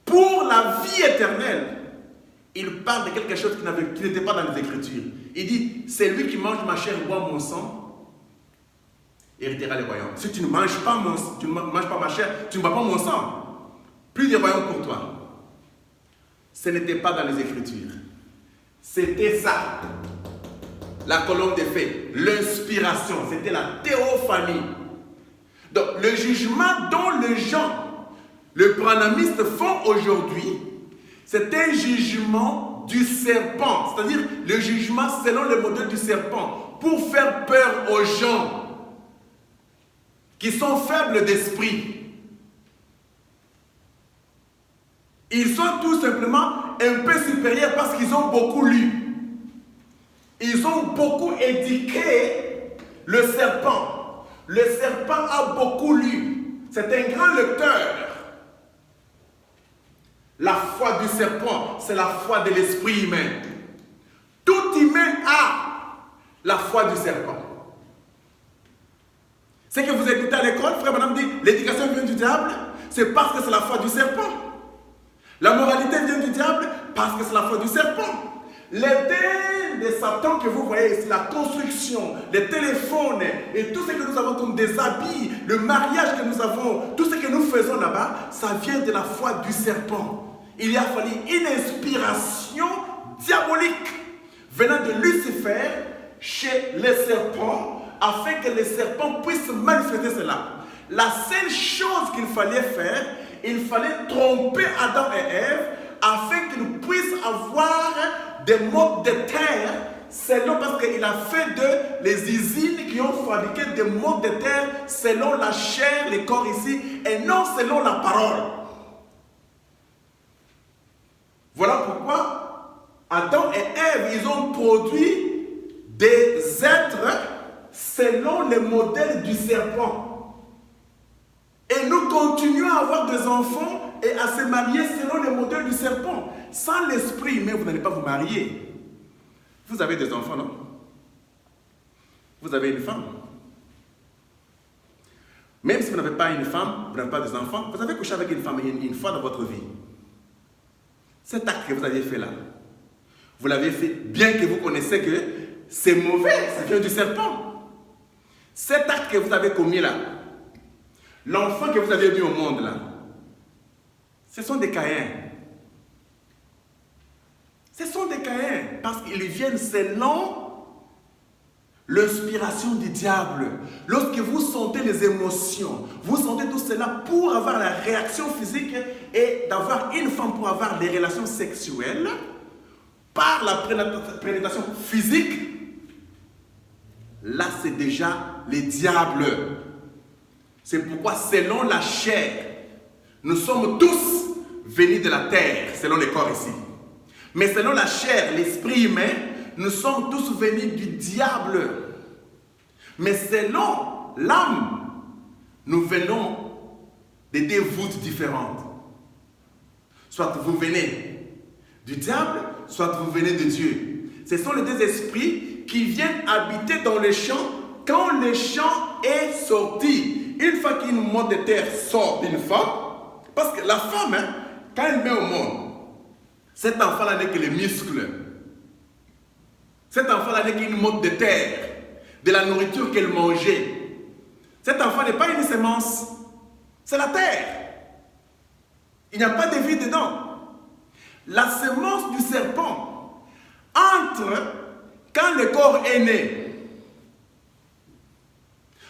pour la vie éternelle. Il parle de quelque chose qui n'était pas dans les Écritures. Il dit, c'est lui qui mange ma chair et boit mon sang, héritera les royaumes. Si tu ne manges pas ma chair, tu ne bois pas mon sang, plus de royaumes pour toi. Ce n'était pas dans les Écritures. C'était ça. La colonne des faits, l'inspiration, c'était la théophanie. Donc, le jugement dont les gens, les branhamistes font aujourd'hui, c'est un jugement du serpent, c'est-à-dire le jugement selon le modèle du serpent, pour faire peur aux gens qui sont faibles d'esprit. Ils sont tout simplement un peu supérieurs parce qu'ils ont beaucoup lu. Ils ont beaucoup éduqué le serpent. Le serpent a beaucoup lu. C'est un grand lecteur. La foi du serpent, c'est la foi de l'esprit humain. Tout humain a la foi du serpent. C'est que vous écoutez à l'école, frère, madame dit, l'éducation vient du diable, c'est parce que c'est la foi du serpent. La moralité vient du diable parce que c'est la foi du serpent. L'idée de Satan que vous voyez ici, la construction, les téléphones et tout ce que nous avons comme des habits, le mariage que nous avons, tout ce que nous faisons là-bas, ça vient de la foi du serpent. Il y a fallu une inspiration diabolique venant de Lucifer chez les serpents afin que les serpents puissent manifester cela. La seule chose qu'il fallait faire, il fallait tromper Adam et Ève afin qu'ils puissent avoir des modes de terre selon, parce qu'il a fait de les usines qui ont fabriqué des modes de terre selon la chair, les corps ici, et non selon la parole. Voilà pourquoi Adam et Ève, ils ont produit des êtres selon le modèle du serpent. Et nous continuons à avoir des enfants et à se marier selon le modèle du serpent. Sans l'esprit, mais vous n'allez pas vous marier. Vous avez des enfants, non? Vous avez une femme. Même si vous n'avez pas une femme, vous n'avez pas des enfants, vous avez couché avec une femme une fois dans votre vie. Cet acte que vous avez fait là, vous l'avez fait bien que vous connaissez que c'est mauvais, ça vient du serpent. Cet acte que vous avez commis là, l'enfant que vous avez mis au monde là, ce sont des Caïns. Ce sont des Caïns parce qu'ils viennent selon l'inspiration du diable. Lorsque vous sentez les émotions, vous sentez tout cela pour avoir la réaction physique et d'avoir une femme pour avoir des relations sexuelles par la pénétration physique, là c'est déjà les diables. C'est pourquoi selon la chair, nous sommes tous venus de la terre, selon les corps ici. Mais selon la chair, l'esprit humain, nous sommes tous venus du diable. Mais selon l'âme, nous venons de deux voûtes différentes. Soit vous venez du diable, soit vous venez de Dieu. Ce sont les deux esprits qui viennent habiter dans les champs quand le champ est sorti. Une fois qu'une mode de terre sort d'une femme, parce que la femme, quand elle met au monde, cet enfant-là n'est que les muscles. Cet enfant-là n'est qu'une mode de terre, de la nourriture qu'elle mangeait. Cet enfant n'est pas une semence, c'est la terre. Il n'y a pas de vie dedans. La semence du serpent entre quand le corps est né.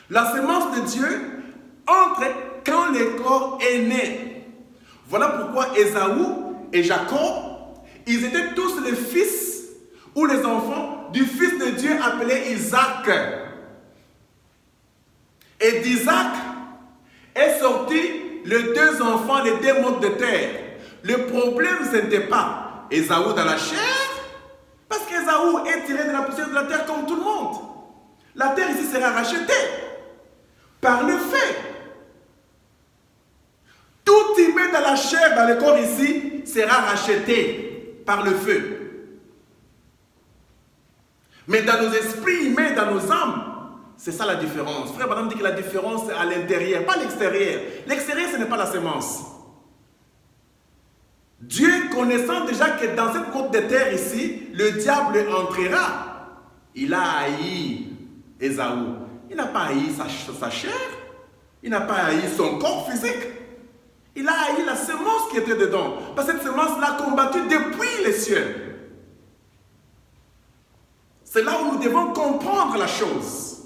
La semence de Dieu entre quand le corps est né. Voilà pourquoi Ésaü et Jacob, ils étaient tous les fils ou les enfants du fils de Dieu appelé Isaac. Et d'Isaac est sorti les deux enfants, les deux modes de terre. Le problème, ce n'était pas Ésaü dans la chair, parce qu'Ésaü est tiré de la poussière de la terre comme tout le monde. La terre ici sera rachetée par le feu. Tout humain dans la chair, dans le corps ici, sera racheté par le feu. Mais dans nos esprits humains, dans nos âmes, c'est ça la différence. Frère Madame dit que la différence est à l'intérieur, pas à l'extérieur. L'extérieur, ce n'est pas la semence. Dieu, connaissant déjà que dans cette côte de terre ici, le diable entrera. Il a haï Ésaü. Il n'a pas haï sa chair. Il n'a pas haï son corps physique. Il a haï la semence qui était dedans. Parce que cette semence l'a combattu depuis les cieux. C'est là où nous devons comprendre la chose.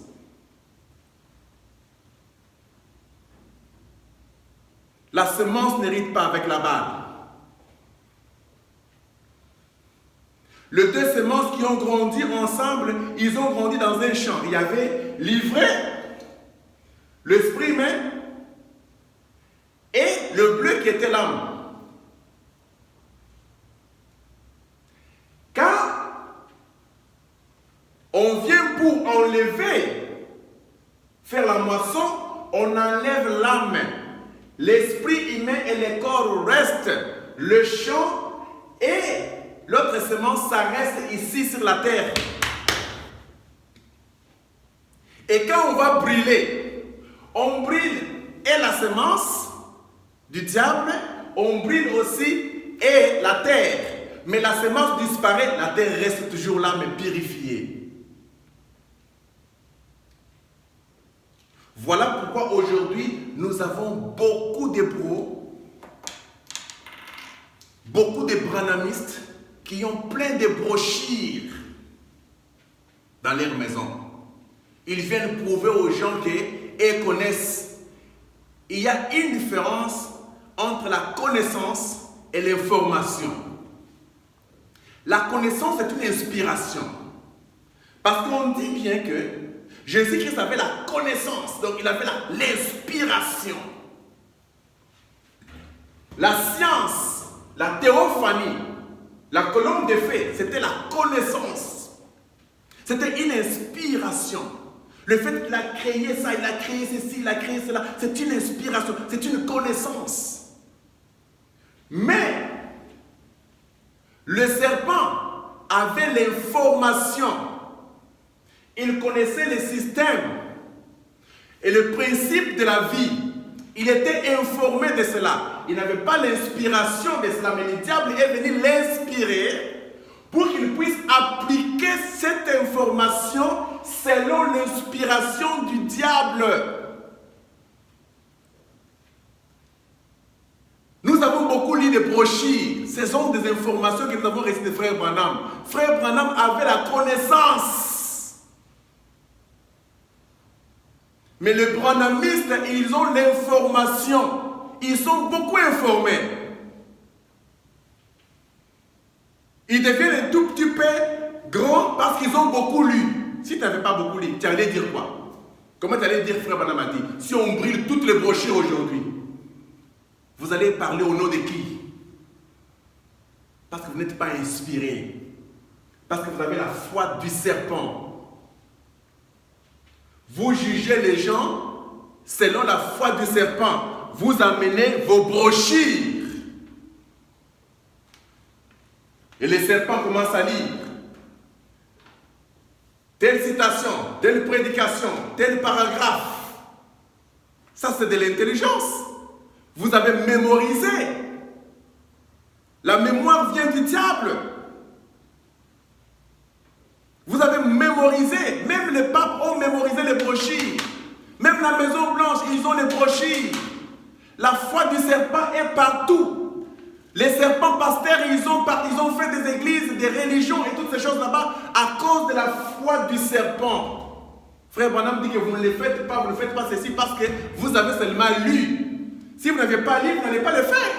La semence n'hérite pas avec la balle. Les deux semences qui ont grandi ensemble, ils ont grandi dans un champ. Il y avait l'ivraie, l'esprit humain, et le bleu qui était l'âme. Quand on vient pour enlever, faire la moisson, on enlève l'âme. L'esprit humain et le corps restent. Le champ et l'autre semence, ça reste ici sur la terre. Et quand on va brûler, On brûle et la semence du diable, on brûle aussi et la terre. Mais la semence disparaît, la terre reste toujours là, mais purifiée. Voilà pourquoi aujourd'hui, nous avons beaucoup de pros, beaucoup de branhamistes qui ont plein de brochures dans leur maison. Ils viennent prouver aux gens qu'ils connaissent. Il y a une différence entre la connaissance et l'information. La connaissance est une inspiration. Parce qu'on dit bien que Jésus-Christ avait la connaissance, donc il avait l'inspiration. La science, la théophanie, la colonne de feu, c'était la connaissance. C'était une inspiration. Le fait qu'il a créé ça, il a créé ceci, il a créé cela, c'est une inspiration, c'est une connaissance. Mais le serpent avait l'information. Il connaissait le système et le principe de la vie. Il était informé de cela. Il n'avait pas l'inspiration de cela, mais le diable est venu l'inspirer pour qu'il puisse appliquer cette information selon l'inspiration du diable. Nous avons beaucoup lu des brochures. Ce sont des informations que nous avons reçues de Frère Branham. Frère Branham avait la connaissance. Mais les branhamistes, ils ont l'information. Ils sont beaucoup informés. Ils deviennent un tout petit peu grands parce qu'ils ont beaucoup lu. Si tu n'avais pas beaucoup lu, tu allais dire quoi? Comment tu allais dire, Frère Branham a dit, si on brûle toutes les brochures aujourd'hui, vous allez parler au nom de qui? Parce que vous n'êtes pas inspiré. Parce que vous avez la foi du serpent. Vous jugez les gens selon la foi du serpent. Vous amenez vos brochures. Et le serpent commence à lire. Telle citation, telle prédication, tel paragraphe. Ça, c'est de l'intelligence. Vous avez mémorisé. La mémoire vient du diable. Vous avez mémorisé. Même les papes ont mémorisé les brochures. Même la Maison Blanche, ils ont les brochures. La foi du serpent est partout. Les serpents pasteurs, ils ont fait des églises, des religions et toutes ces choses là-bas à cause de la foi du serpent. Frère Branham dit que vous ne le faites pas, vous ne faites pas ceci parce que vous avez seulement lu. Si vous n'avez pas lu, vous n'allez pas le faire.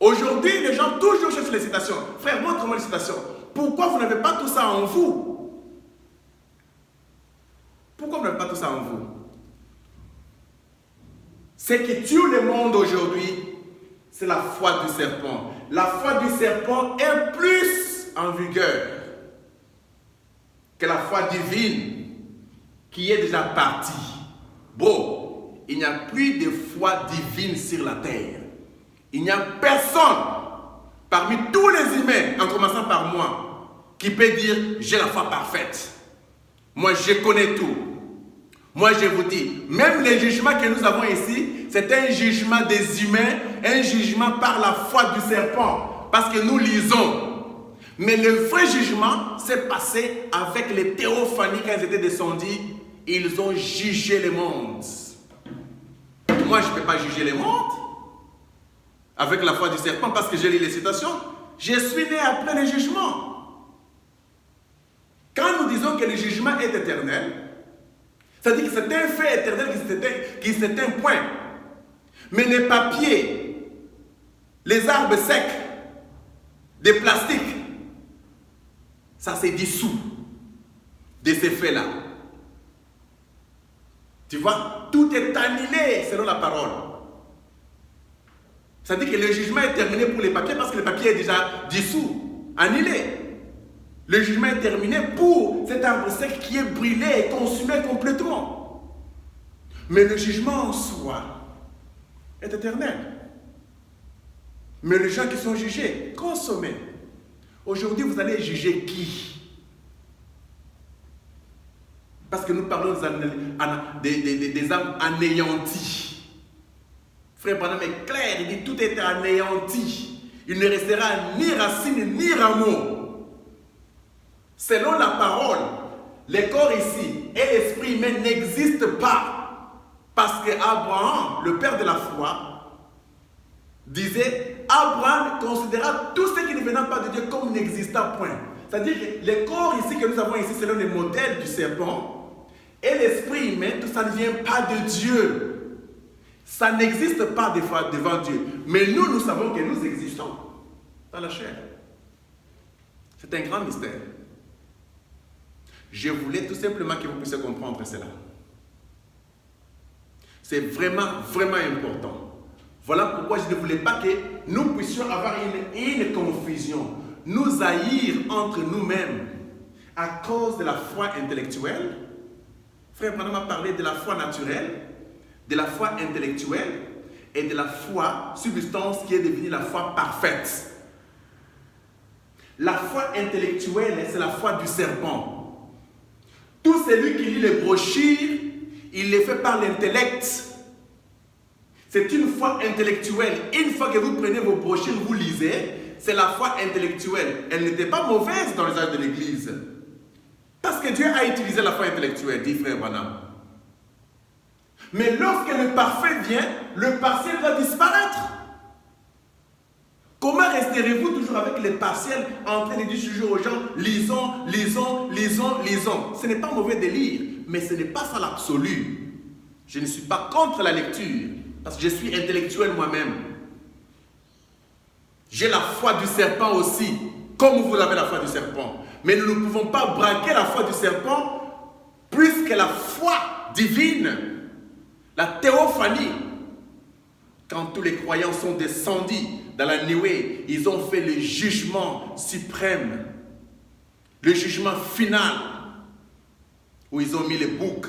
Aujourd'hui, les gens toujours cherchent les citations. Frère, montre-moi les citations. Pourquoi vous n'avez pas tout ça en vous? Pourquoi vous n'avez pas tout ça en vous? Ce qui tue le monde aujourd'hui, c'est la foi du serpent. La foi du serpent est plus en vigueur que la foi divine qui est déjà partie. Bon, il n'y a plus de foi divine sur la terre. Il n'y a personne parmi tous les humains, en commençant par moi, qui peut dire j'ai la foi parfaite. Moi, je connais tout. Moi, je vous dis, même les jugements que nous avons ici, c'est un jugement des humains, un jugement par la foi du serpent, parce que nous lisons. Mais le vrai jugement s'est passé avec les théophanies quand ils étaient descendus. Ils ont jugé le monde. Moi, je ne peux pas juger le monde avec la foi du serpent parce que j'ai lu les citations. Je suis né après le jugement. Quand nous disons que le jugement est éternel, c'est-à-dire que c'est un fait éternel qui s'éteint point. Mais les papiers, les arbres secs, des plastiques, ça s'est dissous de ces faits-là. Tu vois, tout est annulé selon la parole. C'est-à-dire que le jugement est terminé pour les papiers parce que le papier est déjà dissous, annulé. Le jugement est terminé pour cet arbre sec qui est brûlé et consumé complètement. Mais le jugement en soi est éternel. Mais les gens qui sont jugés, consommés. Aujourd'hui, vous allez juger qui? Parce que nous parlons des âmes anéanties. Frère Branham est clair, il dit tout est anéanti. Il ne restera ni racine ni rameau. Selon la parole, les corps ici et l'esprit humain n'existent pas. Parce que Abraham, le père de la foi, disait, Abraham considéra tout ce qui ne venait pas de Dieu comme n'existant point. C'est-à-dire que les corps ici que nous avons ici, selon les modèles du serpent, et l'esprit humain, tout ça ne vient pas de Dieu. Ça n'existe pas des fois devant Dieu. Mais nous savons que nous existons dans la chair. C'est un grand mystère. Je voulais tout simplement que vous puissiez comprendre cela. C'est vraiment, vraiment important. Voilà pourquoi je ne voulais pas que nous puissions avoir une confusion, nous haïr entre nous-mêmes à cause de la foi intellectuelle. Frère Branham a parlé de la foi naturelle, de la foi intellectuelle et de la foi substance qui est devenue la foi parfaite. La foi intellectuelle, c'est la foi du serpent. Tout celui qui lit les brochures, il les fait par l'intellect. C'est une foi intellectuelle. Une fois que vous prenez vos brochures, vous lisez, c'est la foi intellectuelle. Elle n'était pas mauvaise dans les âges de l'Église. Parce que Dieu a utilisé la foi intellectuelle, dit frère Branham. Mais lorsque le parfait vient, le partiel va disparaître. Comment resterez-vous toujours avec les partiels en train de dire toujours aux gens, lisons, lisons, lisons, lisons. Ce n'est pas mauvais de lire, mais ce n'est pas ça l'absolu. Je ne suis pas contre la lecture, parce que je suis intellectuel moi-même. J'ai la foi du serpent aussi, comme vous avez la foi du serpent. Mais nous ne pouvons pas braquer la foi du serpent plus que la foi divine, la théophanie. Quand tous les croyants sont descendus dans la nuée, ils ont fait le jugement suprême, le jugement final, où ils ont mis les boucs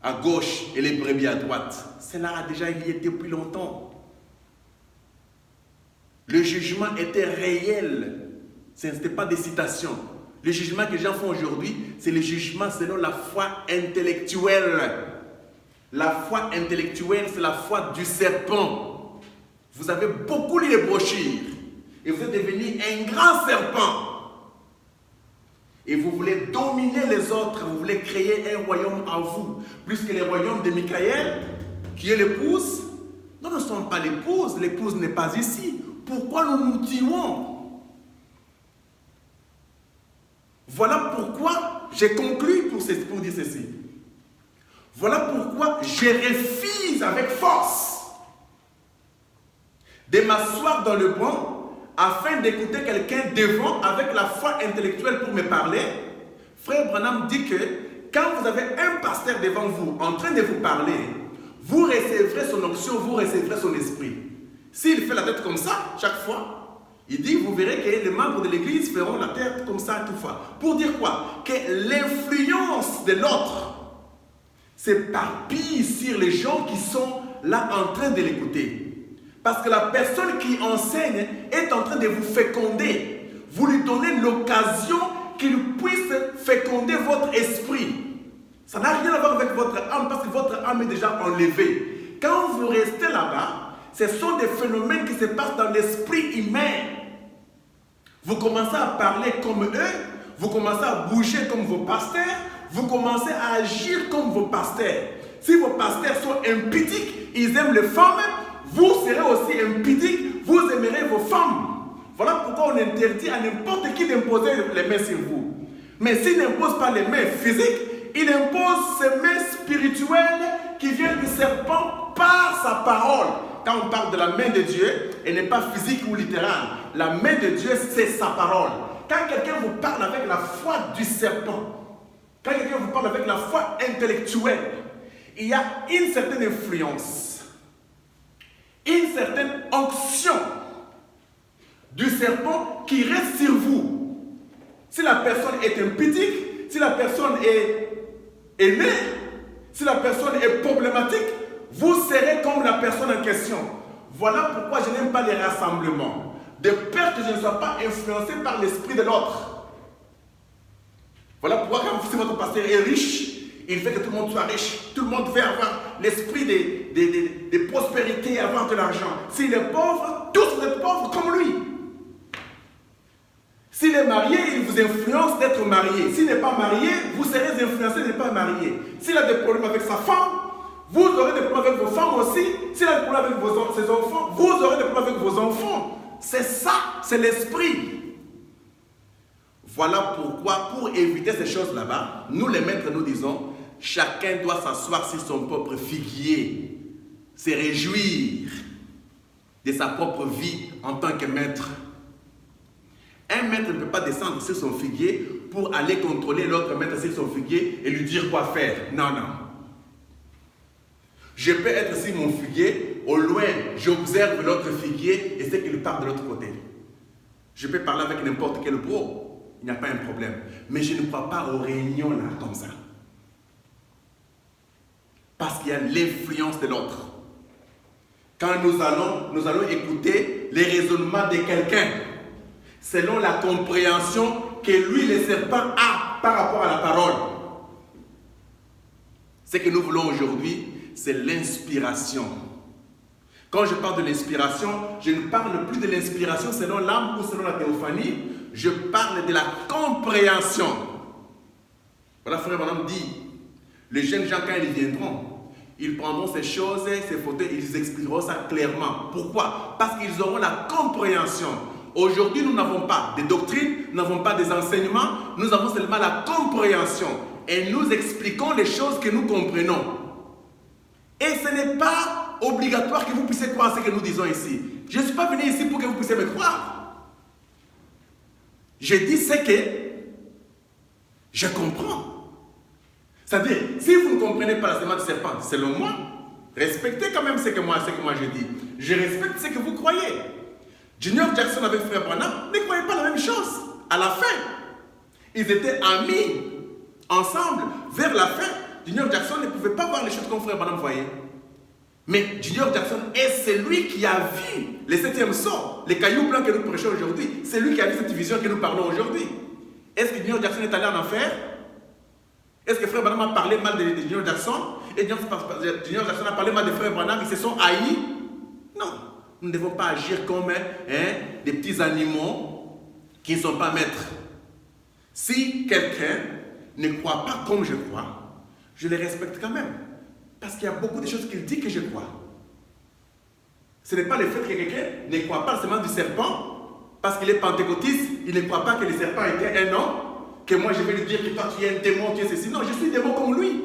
à gauche et les brebis à droite. Cela a déjà y été depuis longtemps. Le jugement était réel. Ce n'était pas des citations. Le jugement que les gens font aujourd'hui, c'est le jugement selon la foi intellectuelle. La foi intellectuelle, c'est la foi du serpent. Vous avez beaucoup lu les brochures et vous êtes devenu un grand serpent. Et vous voulez dominer les autres, vous voulez créer un royaume en vous, plus que le royaume de Michael, qui est l'épouse. Nous ne sommes pas l'épouse n'est pas ici. Pourquoi nous nous tuons? Voilà pourquoi j'ai conclu pour dire ceci. Voilà pourquoi je refuse avec force de m'asseoir dans le banc afin d'écouter quelqu'un devant avec la foi intellectuelle pour me parler. Frère Branham dit que quand vous avez un pasteur devant vous en train de vous parler, vous recevrez son onction, vous recevrez son esprit. S'il fait la tête comme ça, chaque fois, il dit, vous verrez que les membres de l'église feront la tête comme ça toutefois. Pour dire quoi? Que l'influence de l'autre s'éparpille sur les gens qui sont là en train de l'écouter. Parce que la personne qui enseigne est en train de vous féconder. Vous lui donnez l'occasion qu'il puisse féconder votre esprit. Ça n'a rien à voir avec votre âme parce que votre âme est déjà enlevée. Quand vous restez là-bas, ce sont des phénomènes qui se passent dans l'esprit humain. Vous commencez à parler comme eux, vous commencez à bouger comme vos pasteurs, vous commencez à agir comme vos pasteurs. Si vos pasteurs sont impudiques, ils aiment les femmes, vous serez aussi impudiques, vous aimerez vos femmes. Voilà pourquoi on interdit à n'importe qui d'imposer les mains sur vous. Mais s'il n'impose pas les mains physiques, il impose ses mains spirituelles qui viennent du serpent par sa parole. Quand on parle de la main de Dieu, elle n'est pas physique ou littérale. La main de Dieu, c'est sa parole. Quand quelqu'un vous parle avec la foi du serpent, quand quelqu'un vous parle avec la foi intellectuelle, il y a une certaine influence, une certaine onction du serpent qui reste sur vous. Si la personne est impudique, si la personne est aimée, si la personne est problématique, vous serez comme la personne en question. Voilà pourquoi je n'aime pas les rassemblements, de peur que je ne sois pas influencé par l'esprit de l'autre. Voilà pourquoi quand si votre pasteur est riche, il veut que tout le monde soit riche. Tout le monde veut avoir l'esprit de prospérité, avoir de l'argent. S'il est pauvre, tous vous êtes pauvres comme lui. S'il est marié, il vous influence d'être marié. S'il n'est pas marié, vous serez influencé de ne pas marier. S'il a des problèmes avec sa femme, vous aurez des problèmes avec vos femmes aussi. S'il a des problèmes avec ses enfants, vous aurez des problèmes avec vos enfants. C'est ça, c'est l'esprit. Voilà pourquoi, pour éviter ces choses là-bas, nous les maîtres, nous disons, chacun doit s'asseoir sur son propre figuier, se réjouir de sa propre vie en tant que maître. Un maître ne peut pas descendre sur son figuier pour aller contrôler l'autre maître sur son figuier et lui dire quoi faire. Non, non. Je peux être sur mon figuier, au loin, j'observe l'autre figuier et c'est qu'il part de l'autre côté. Je peux parler avec n'importe quel bro, il n'y a pas un problème. Mais je ne crois pas aux réunions là, comme ça. Parce qu'il y a l'influence de l'autre. Quand nous allons écouter les raisonnements de quelqu'un, selon la compréhension que lui, le serpent, a par rapport à la parole. Ce que nous voulons aujourd'hui, c'est l'inspiration. Quand je parle de l'inspiration, je ne parle plus de l'inspiration selon l'âme ou selon la théophanie, je parle de la compréhension. Voilà, frère Branham dit, les jeunes gens, quand ils viendront, ils prendront ces choses, ces photos, ils expliqueront ça clairement. Pourquoi? Parce qu'ils auront la compréhension. Aujourd'hui, nous n'avons pas de doctrine, nous n'avons pas des enseignements, nous avons seulement la compréhension. Et nous expliquons les choses que nous comprenons. Et ce n'est pas obligatoire que vous puissiez croire ce que nous disons ici. Je ne suis pas venu ici pour que vous puissiez me croire. Je dis ce que je comprends. C'est-à-dire, si vous ne comprenez pas la sémence du serpent, selon moi, respectez quand même ce que moi je dis. Je respecte ce que vous croyez. Junior Jackson avec frère Branham ne croyaient pas la même chose. À la fin, ils étaient amis ensemble. Vers la fin, Junior Jackson ne pouvait pas voir les choses comme frère Branham voyait. Mais Junior Jackson est celui qui a vu les 7e sort, les cailloux blancs que nous prêchons aujourd'hui. C'est lui qui a vu cette vision que nous parlons aujourd'hui. Est-ce que Junior Jackson est allé en enfer? Est-ce que frère Branham a parlé mal de Junior Jackson? Et Junior Jackson a parlé mal de frère Branham, ils se sont haïs? Non. Nous ne devons pas agir comme des petits animaux qui ne sont pas maîtres. Si quelqu'un ne croit pas comme je crois, je le respecte quand même. Parce qu'il y a beaucoup de choses qu'il dit que je crois. Ce n'est pas le fait que quelqu'un ne croit pas seulement du serpent, parce qu'il est pentecôtiste, il ne croit pas que le serpent était un homme, que moi je vais lui dire que toi tu es un démon, tu es ceci. Non, je suis un démon comme lui.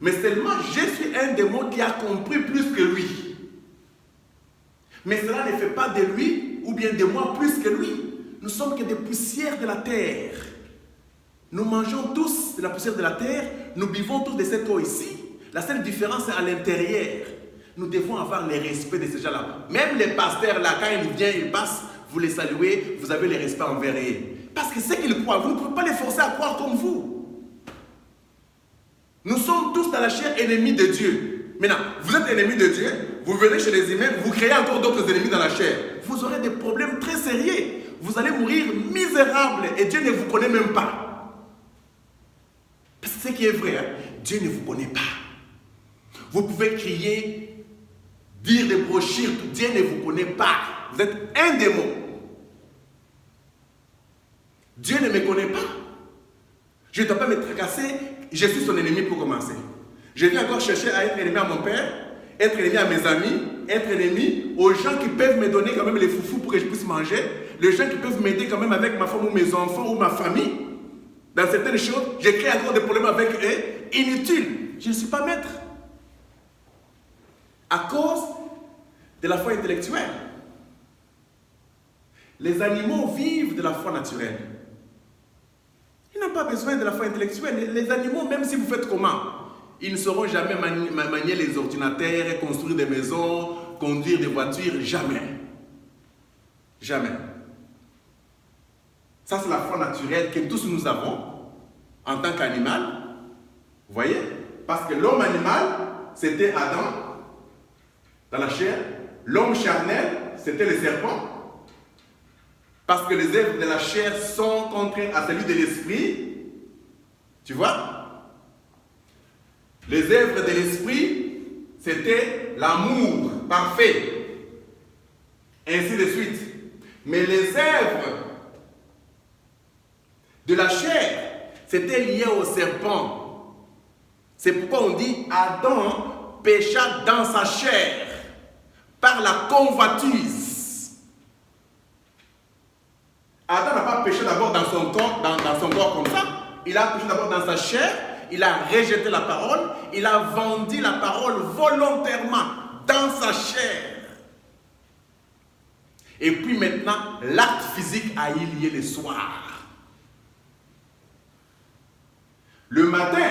Mais seulement je suis un démon qui a compris plus que lui. Mais cela ne fait pas de lui ou bien de moi plus que lui. Nous sommes que des poussières de la terre. Nous mangeons tous de la poussière de la terre, nous buvons tous de cette eau ici. La seule différence est à l'intérieur. Nous devons avoir le respect de ces gens-là. Même les pasteurs là, quand ils viennent, ils passent, vous les saluez, vous avez le respect envers eux. Parce que ce qu'ils croient, vous ne pouvez pas les forcer à croire comme vous. Nous sommes tous dans la chair ennemis de Dieu. Maintenant, vous êtes ennemis de Dieu, vous venez chez les humains, vous créez encore d'autres ennemis dans la chair. Vous aurez des problèmes très sérieux. Vous allez mourir misérable et Dieu ne vous connaît même pas. Parce que ce qui est vrai, hein, Dieu ne vous connaît pas. Vous pouvez crier, dire des brochures, Dieu ne vous connaît pas. Vous êtes un démon. Dieu ne me connaît pas. Je ne dois pas me tracasser, je suis son ennemi pour commencer. Je viens encore chercher à être ennemi à mon père, être ennemi à mes amis, être ennemi aux gens qui peuvent me donner quand même les foufous pour que je puisse manger, les gens qui peuvent m'aider quand même avec ma femme ou mes enfants ou ma famille. Dans certaines choses, je crée encore des problèmes avec eux, inutiles. Je ne suis pas maître. À cause de la foi intellectuelle. Les animaux vivent de la foi naturelle. Ils n'ont pas besoin de la foi intellectuelle. Les animaux, même si vous faites comment, ils ne sauront jamais manier les ordinateurs, construire des maisons, conduire des voitures, jamais. Jamais. Ça, c'est la foi naturelle que tous nous avons en tant qu'animal. Vous voyez? Parce que l'homme animal, c'était Adam. Dans la chair, l'homme charnel, c'était le serpent. Parce que les œuvres de la chair sont contraires à celui de l'esprit. Tu vois? Les œuvres de l'esprit, c'était l'amour parfait. Ainsi de suite. Mais les œuvres de la chair, c'était lié au serpent. C'est pourquoi on dit Adam pécha dans sa chair par la convoitise. Adam n'a pas péché d'abord dans son corps comme ça. Il a péché d'abord dans sa chair. Il a rejeté la parole. Il a vendu la parole volontairement dans sa chair. Et puis maintenant, l'acte physique a eu lieu le soir. Le matin,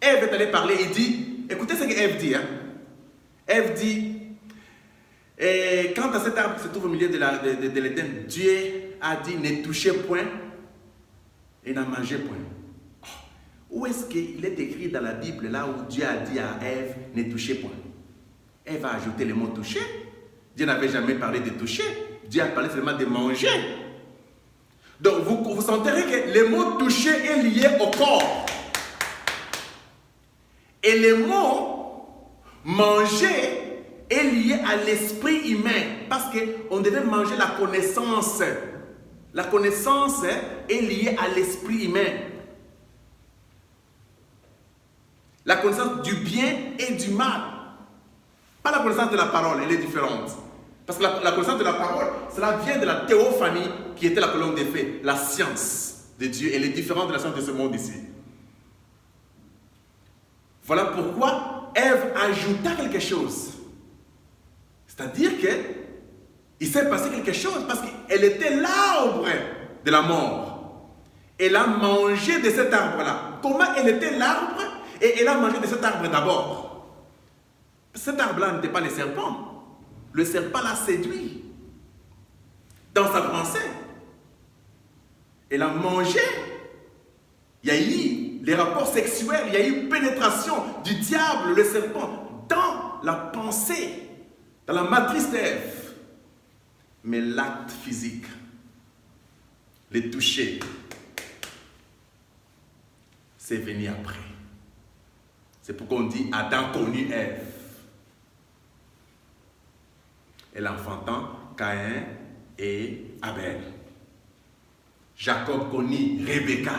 Ève est allée parler et dit, écoutez ce qu'Ève dit. Ève dit, quant à cet arbre qui se trouve au milieu de l'Éden, Dieu a dit, ne touchez point et n'en mangez point. Où est-ce qu'il est écrit dans la Bible, là où Dieu a dit à Ève, ne touchez point? Ève a ajouté le mot toucher. Dieu n'avait jamais parlé de toucher. Dieu a parlé seulement de manger. Donc, vous sentirez que le mot toucher est lié au corps. Et le mot manger est lié à l'esprit humain. Parce qu'on devait manger la connaissance. La connaissance est liée à l'esprit humain. La connaissance du bien et du mal. Pas la connaissance de la parole, elle est différente. Parce que la connaissance de la parole, cela vient de la théophanie qui était la colonne des faits, la science de Dieu. Elle est différente de la science de ce monde ici. Voilà pourquoi Ève ajouta quelque chose. C'est-à-dire qu'il s'est passé quelque chose parce qu'elle était l'arbre de la mort. Elle a mangé de cet arbre-là. Comment elle était l'arbre? Et elle a mangé de cet arbre d'abord. Cet arbre-là n'était pas le serpent. Le serpent l'a séduit dans sa pensée. Elle a mangé. Il y a eu les rapports sexuels, il y a eu pénétration du diable, le serpent, dans la pensée, dans la matrice d'Ève. Mais l'acte physique, le toucher, c'est venu après. C'est pourquoi on dit Adam connut Ève. Elle enfantant Caïn et Abel. Jacob connut Rebecca.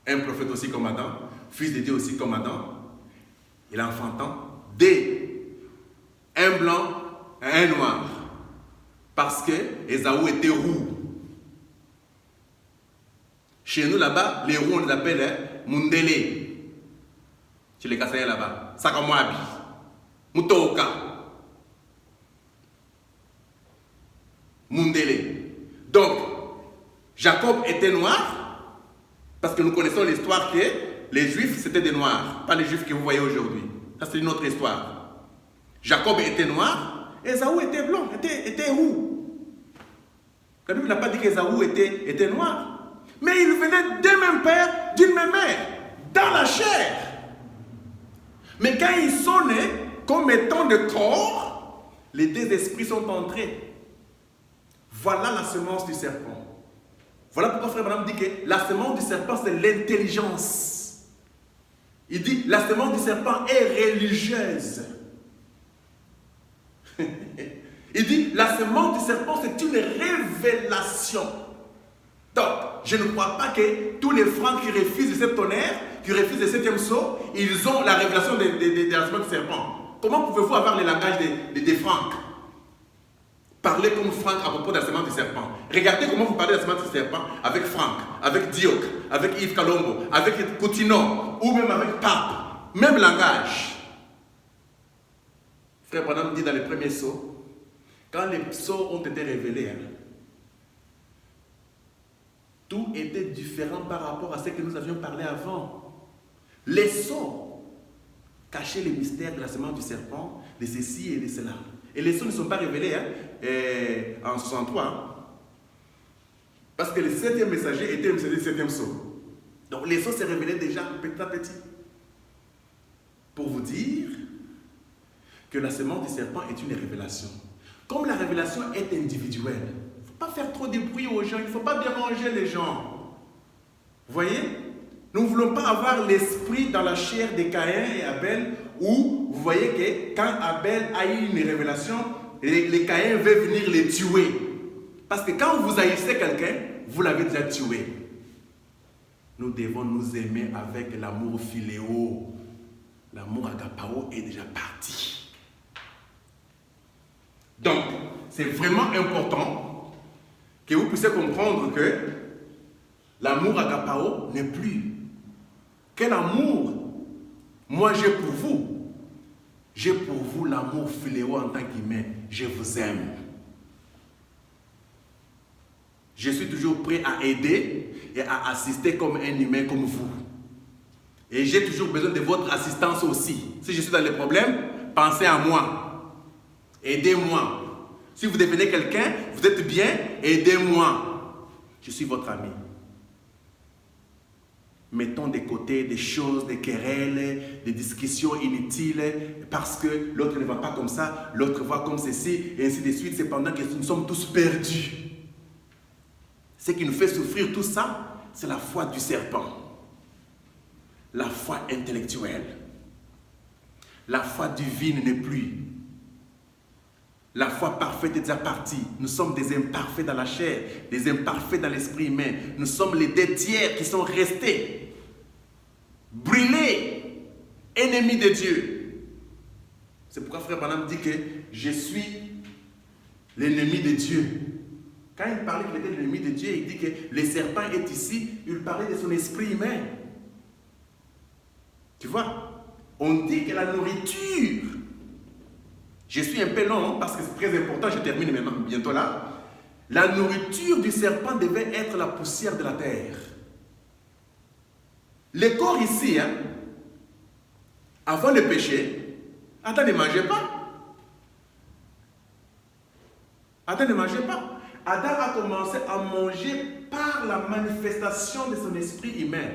Un prophète aussi comme Adam, fils de Dieu aussi comme Adam. Il enfantant un blanc et un noir. Parce que Ésaü était roux. Chez nous là-bas, les roux on les appelle Mundele. Chez les Kassaïens là-bas. Sakamwabi. Mutoka. Mundele. Donc, Jacob était noir, parce que nous connaissons l'histoire que les Juifs c'était des Noirs, pas les Juifs que vous voyez aujourd'hui. Ça c'est une autre histoire. Jacob était noir, Ésaü était blanc, était roux. La Bible n'a pas dit qu'Ésaü était noir, mais il venait d'un même père, d'une même mère, dans la chair. Mais quand ils sont nés, comme étant de corps, les deux esprits sont entrés. Voilà la semence du serpent. Voilà pourquoi Frère Branham dit que la semence du serpent, c'est l'intelligence. Il dit, la semence du serpent est religieuse. Il dit, la semence du serpent, c'est une révélation. Donc, je ne crois pas que tous les francs qui refusent le septonnaire, qui refusent le 7e sceau, ils ont la révélation de la semence du serpent. Comment pouvez-vous avoir le langage des francs? Parlez comme Franck à propos de la semence du serpent. Regardez comment vous parlez de la semence du serpent avec Franck, avec Dioc, avec Yves Kalombo, avec Coutinho, ou même avec Pape. Même langage. Frère Branham dit dans les premiers sceaux, quand les sceaux ont été révélés, tout était différent par rapport à ce que nous avions parlé avant. Les sceaux cachaient les mystères de la semence du serpent, de ceci et de cela. Et les sceaux ne sont pas révélés en 63. Parce que le 7e messager était le messager du 7e sceau. Donc les sceaux s'est révélé déjà petit à petit. Pour vous dire que la semence du serpent est une révélation. Comme la révélation est individuelle, il ne faut pas faire trop de bruit aux gens, il ne faut pas déranger les gens. Vous voyez? Nous ne voulons pas avoir l'esprit dans la chair de Caïn et Abel où vous voyez que quand Abel a eu une révélation, les Caïn veulent venir les tuer. Parce que quand vous haïssez quelqu'un, vous l'avez déjà tué. Nous devons nous aimer avec l'amour philéo. L'amour agapao est déjà parti. Donc, c'est vraiment important que vous puissiez comprendre que l'amour agapao n'est plus. Quel amour moi j'ai pour vous? J'ai pour vous l'amour philéo en tant qu'humain. Je vous aime. Je suis toujours prêt à aider et à assister comme un humain comme vous. Et j'ai toujours besoin de votre assistance aussi. Si je suis dans les problèmes, pensez à moi. Aidez-moi. Si vous devenez quelqu'un, vous êtes bien, aidez-moi. Je suis votre ami. Mettons de côté des choses, des querelles, des discussions inutiles, parce que l'autre ne va pas comme ça, l'autre va comme ceci, et ainsi de suite. C'est pendant que nous sommes tous perdus. Ce qui nous fait souffrir tout ça, c'est la foi du serpent. La foi intellectuelle. La foi divine n'est plus. La foi parfaite est déjà partie. Nous sommes des imparfaits dans la chair, des imparfaits dans l'esprit humain. Nous sommes les deux tiers qui sont restés. Brûlés, ennemis de Dieu. C'est pourquoi Frère Branham dit que je suis l'ennemi de Dieu. Quand il parlait qu'il était l'ennemi de Dieu, il dit que le serpent est ici, il parlait de son esprit humain. Tu vois, on dit que la nourriture, je suis un peu long parce que c'est très important, je termine maintenant, bientôt là. La nourriture du serpent devait être la poussière de la terre. Le corps ici, avant le péché, Adam ne mangeait pas. Adam ne mangeait pas. Adam a commencé à manger par la manifestation de son esprit humain.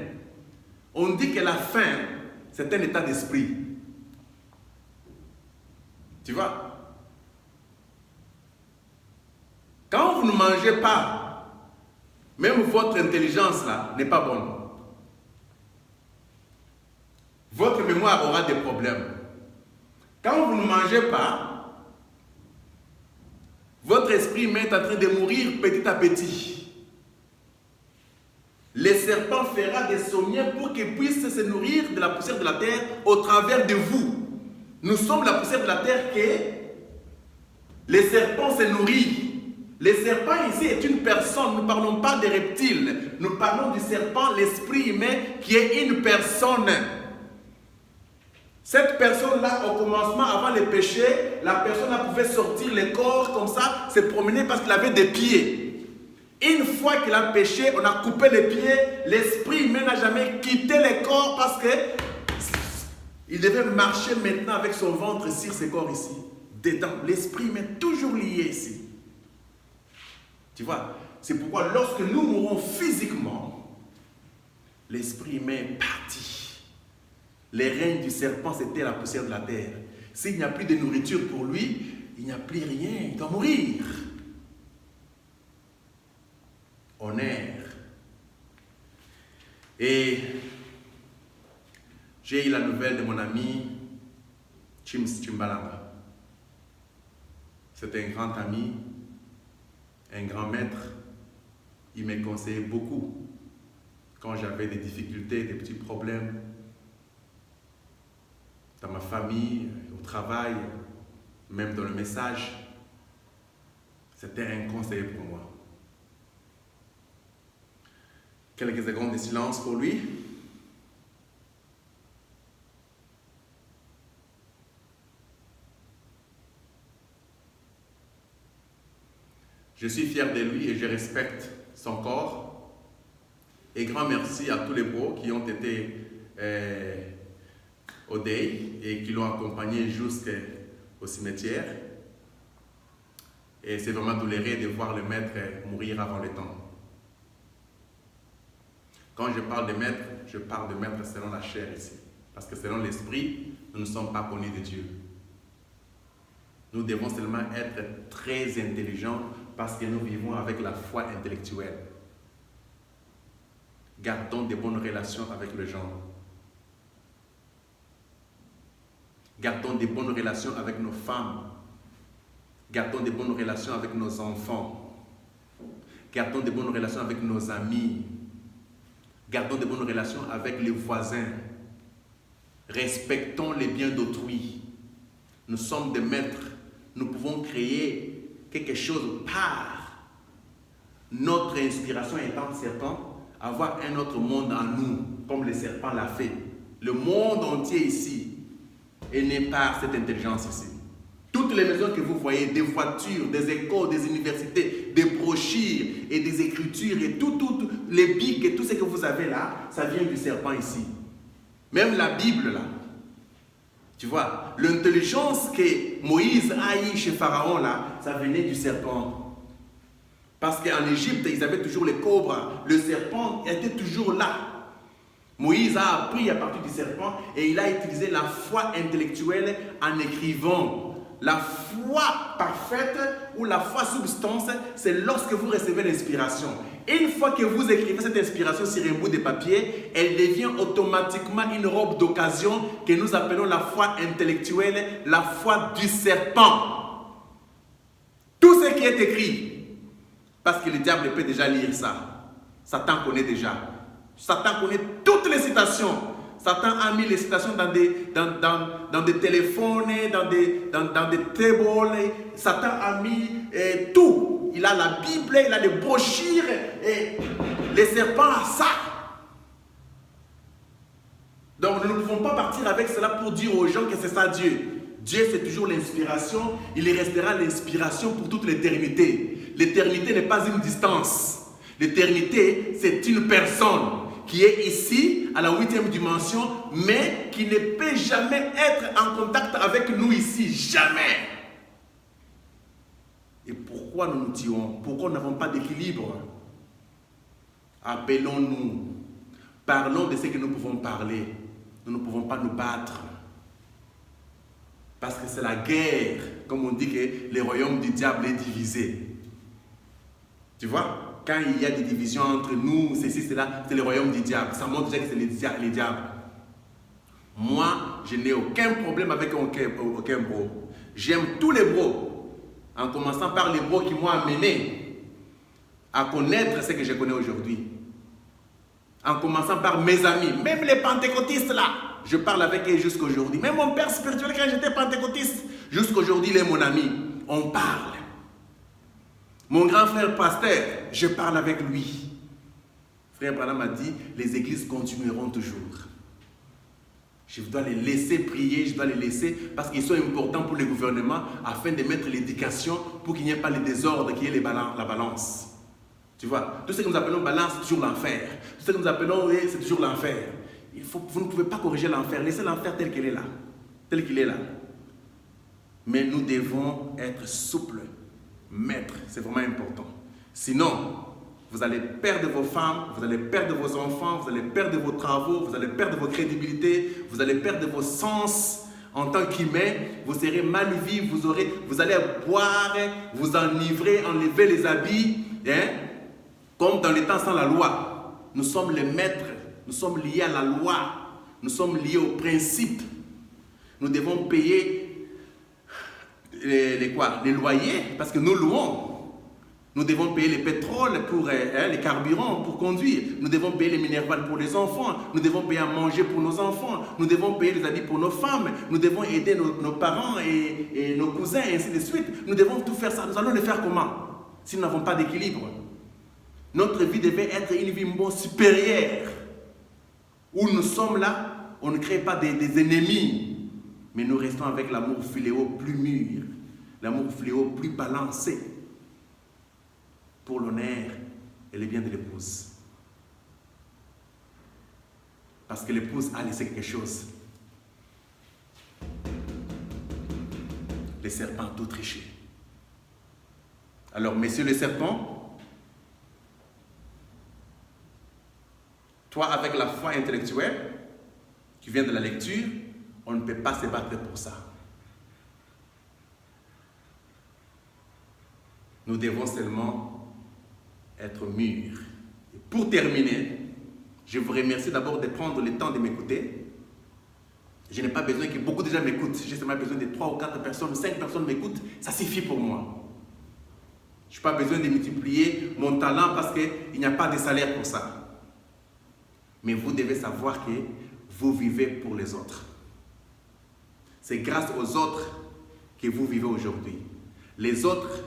On dit que la faim, c'est un état d'esprit. Tu vois? Quand vous ne mangez pas, même votre intelligence là n'est pas bonne. Votre mémoire aura des problèmes. Quand vous ne mangez pas, votre esprit humain est en train de mourir petit à petit. Le serpent fera des sommiers pour qu'il puisse se nourrir de la poussière de la terre au travers de vous. Nous sommes la poussière de la terre que le serpent se nourrit. Le serpent ici est une personne. Nous ne parlons pas des reptiles. Nous parlons du serpent, l'esprit humain qui est une personne. Cette personne-là, au commencement, avant le péché, la personne-là pouvait sortir le corps comme ça, se promener parce qu'il avait des pieds. Une fois qu'il a péché, on a coupé les pieds, l'esprit humain n'a jamais quitté le corps parce que il devait marcher maintenant avec son ventre sur ce corps ici, dedans. L'esprit humain est toujours lié ici. Tu vois, c'est pourquoi lorsque nous mourons physiquement, l'esprit humain est parti. Les règnes du serpent, c'était la poussière de la terre. S'il n'y a plus de nourriture pour lui, il n'y a plus rien, il doit mourir. Honneur. Et j'ai eu la nouvelle de mon ami Chims Chimbalanga. C'était un grand ami, un grand maître. Il m'a conseillé beaucoup quand j'avais des difficultés, des petits problèmes. Dans ma famille, au travail, même dans le message, c'était un conseil pour moi. Quelques secondes de silence pour lui. Je suis fier de lui et je respecte son corps. Et grand merci à tous les bros qui ont été au deuil et qui l'ont accompagné jusqu'au cimetière. Et c'est vraiment douloureux de voir le maître mourir avant le temps. Quand je parle de maître, je parle de maître selon la chair ici. Parce que selon l'esprit, nous ne sommes pas connus de Dieu. Nous devons seulement être très intelligents parce que nous vivons avec la foi intellectuelle. Gardons de bonnes relations avec les gens. Gardons de bonnes relations avec nos femmes. Gardons de bonnes relations avec nos enfants. Gardons de bonnes relations avec nos amis. Gardons de bonnes relations avec les voisins. Respectons les biens d'autrui. Nous sommes des maîtres. Nous pouvons créer quelque chose par notre inspiration étant le serpent, avoir un autre monde en nous, comme le serpent l'a fait. Le monde entier ici est né par cette intelligence ici. Toutes les maisons que vous voyez, des voitures, des écoles, des universités, des brochures et des écritures et toutes les bics et tout ce que vous avez là, ça vient du serpent ici. Même la Bible là. Tu vois, l'intelligence que Moïse a eue chez Pharaon là, ça venait du serpent. Parce qu'en Égypte, ils avaient toujours les cobras. Le serpent était toujours là. Moïse a appris à partir du serpent et il a utilisé la foi intellectuelle en écrivant. La foi parfaite ou la foi substance, c'est lorsque vous recevez l'inspiration. Une fois que vous écrivez cette inspiration sur un bout de papier, elle devient automatiquement une robe d'occasion que nous appelons la foi intellectuelle, la foi du serpent. Tout ce qui est écrit, parce que le diable peut déjà lire ça. Satan connaît déjà. Satan connaît toutes les citations. Satan a mis les citations dans des téléphones, dans des tables. Satan a mis tout. Il a la Bible, il a les brochures. Et les serpents a ça. Donc nous ne pouvons pas partir avec cela pour dire aux gens que c'est ça Dieu. Dieu c'est toujours l'inspiration. Il restera l'inspiration pour toute l'éternité. L'éternité n'est pas une distance. L'éternité c'est une personne qui est ici, à la 8e dimension, mais qui ne peut jamais être en contact avec nous ici. Jamais. Et pourquoi nous nous tuons? Pourquoi nous n'avons pas d'équilibre? Appelons-nous. Parlons de ce que nous pouvons parler. Nous ne pouvons pas nous battre. Parce que c'est la guerre. Comme on dit que le royaume du diable est divisé. Tu vois? Quand il y a des divisions entre nous, ceci, cela, c'est le royaume du diable. Ça montre déjà que c'est les diables. Moi, je n'ai aucun problème avec aucun bro. J'aime tous les bros. En commençant par les bros qui m'ont amené à connaître ce que je connais aujourd'hui. En commençant par mes amis, même les pentecôtistes là. Je parle avec eux jusqu'à aujourd'hui. Même mon père spirituel quand j'étais pentecôtiste, jusqu'à aujourd'hui il est mon ami. On parle. Mon grand frère pasteur, je parle avec lui. Frère Branham m'a dit, les églises continueront toujours. Je dois les laisser prier, je dois les laisser parce qu'ils sont importants pour le gouvernement afin de mettre l'éducation pour qu'il n'y ait pas les désordres, qu'il y ait la balance. Tu vois, tout ce que nous appelons balance, c'est toujours l'enfer. Tout ce que nous appelons, c'est toujours l'enfer. Vous ne pouvez pas corriger l'enfer, laissez l'enfer tel qu'il est là. Tel qu'il est là. Mais nous devons être souples. Maître, c'est vraiment important. Sinon, vous allez perdre vos femmes, vous allez perdre vos enfants, vous allez perdre vos travaux, vous allez perdre vos crédibilités, vous allez perdre vos sens en tant qu'humain, vous serez mal vu, vous allez boire, vous enivrer, enlever les habits, hein, comme dans les temps sans la loi. Nous sommes les maîtres, nous sommes liés à la loi, nous sommes liés aux principes. Nous devons payer les loyers, parce que nous louons. Nous devons payer les pétroles pour les carburants pour conduire. Nous devons payer les minervales pour les enfants. Nous devons payer à manger pour nos enfants. Nous devons payer les habits pour nos femmes. Nous devons aider nos parents et nos cousins, et ainsi de suite. Nous devons tout faire ça. Nous allons le faire comment? Si nous n'avons pas d'équilibre. Notre vie devait être une vie supérieure. Où nous sommes là, on ne crée pas des ennemis. Mais nous restons avec l'amour fléau plus mûr, l'amour fléau plus balancé pour l'honneur et le bien de l'épouse. Parce que l'épouse a laissé quelque chose. Les serpents ont tout triché. Alors, messieurs les serpents, toi avec la foi intellectuelle qui vient de la lecture, on ne peut pas se battre pour ça. Nous devons seulement être mûrs. Et pour terminer, Je vous remercie d'abord de prendre le temps de m'écouter. Je n'ai pas besoin que beaucoup de gens m'écoutent. J'ai seulement besoin de 3 ou 4 personnes, 5 personnes m'écoutent. Ça suffit pour moi. Je n'ai pas besoin de multiplier mon talent parce qu'il n'y a pas de salaire pour ça. Mais vous devez savoir que vous vivez pour les autres. C'est grâce aux autres que vous vivez aujourd'hui. Les autres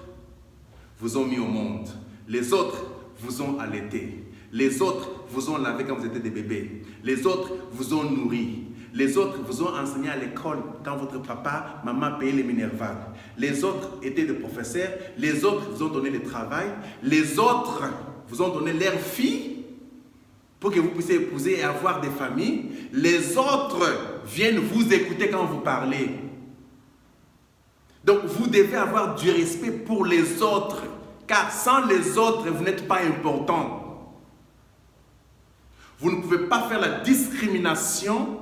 vous ont mis au monde. Les autres vous ont allaité. Les autres vous ont lavé quand vous étiez des bébés. Les autres vous ont nourri. Les autres vous ont enseigné à l'école quand votre papa, maman payaient les Minerval. Les autres étaient des professeurs. Les autres vous ont donné le travail. Les autres vous ont donné leurs filles pour que vous puissiez épouser et avoir des familles. Les autres viennent vous écouter quand vous parlez. Donc vous devez avoir du respect pour les autres. Car sans les autres, vous n'êtes pas important. Vous ne pouvez pas faire la discrimination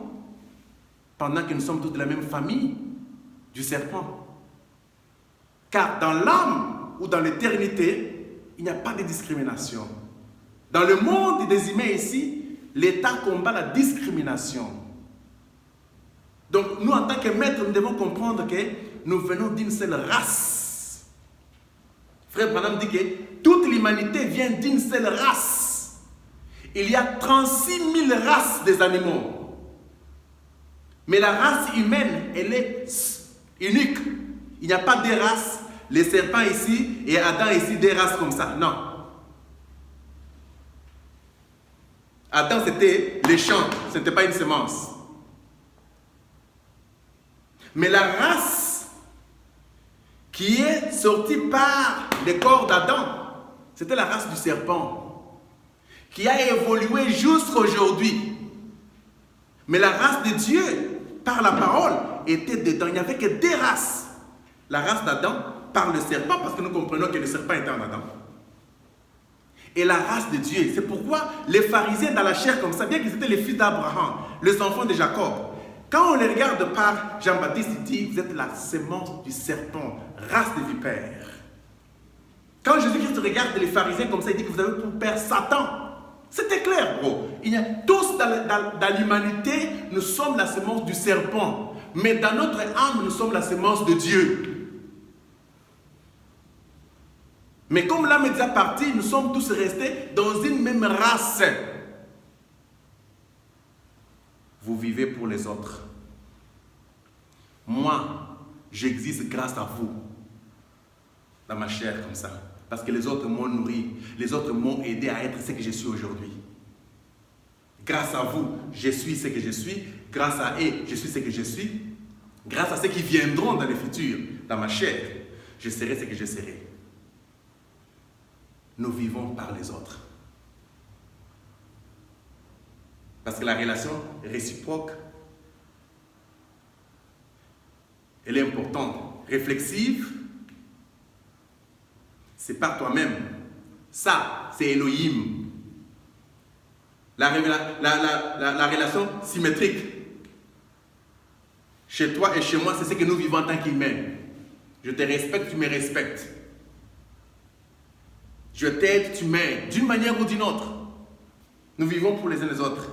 pendant que nous sommes tous de la même famille du serpent. Car dans l'âme ou dans l'éternité, il n'y a pas de discrimination. Dans le monde des humains ici, l'État combat la discrimination. Donc nous, en tant que maîtres, nous devons comprendre que nous venons d'une seule race. Frère Branham dit que toute l'humanité vient d'une seule race. Il y a 36 000 races des animaux. Mais la race humaine, elle est unique. Il n'y a pas de races, les serpents ici et Adam ici, des races comme ça. Non. Adam, c'était les champs, ce n'était pas une semence. Mais la race qui est sortie par le corps d'Adam, c'était la race du serpent, qui a évolué jusqu'à aujourd'hui. Mais la race de Dieu, par la parole, était dedans. Il n'y avait que 2 races. La race d'Adam par le serpent, parce que nous comprenons que le serpent était en Adam. Et la race de Dieu. C'est pourquoi les pharisiens dans la chair comme ça, bien qu'ils étaient les fils d'Abraham, les enfants de Jacob, quand on les regarde par Jean-Baptiste, il dit, vous êtes la semence du serpent, race de vipères. Quand Jésus-Christ regarde les pharisiens comme ça, il dit que vous avez pour père Satan. C'était clair, bro. Tous dans l'humanité, nous sommes la semence du serpent. Mais dans notre âme, nous sommes la semence de Dieu. Mais comme l'âme est déjà partie, nous sommes tous restés dans une même race. Vous vivez pour les autres. Moi, j'existe grâce à vous. Dans ma chair comme ça. Parce que les autres m'ont nourri. Les autres m'ont aidé à être ce que je suis aujourd'hui. Grâce à vous, je suis ce que je suis. Grâce à eux, je suis ce que je suis. Grâce à ceux qui viendront dans le futur, dans ma chair, je serai ce que je serai. Nous vivons par les autres. Parce que la relation réciproque, elle est importante. Réflexive, c'est par toi-même. Ça, c'est Elohim. La relation symétrique. Chez toi et chez moi, c'est ce que nous vivons en tant qu'humains. Je te respecte, tu me respectes. Je t'aide, tu m'aides, d'une manière ou d'une autre. Nous vivons pour les uns les autres.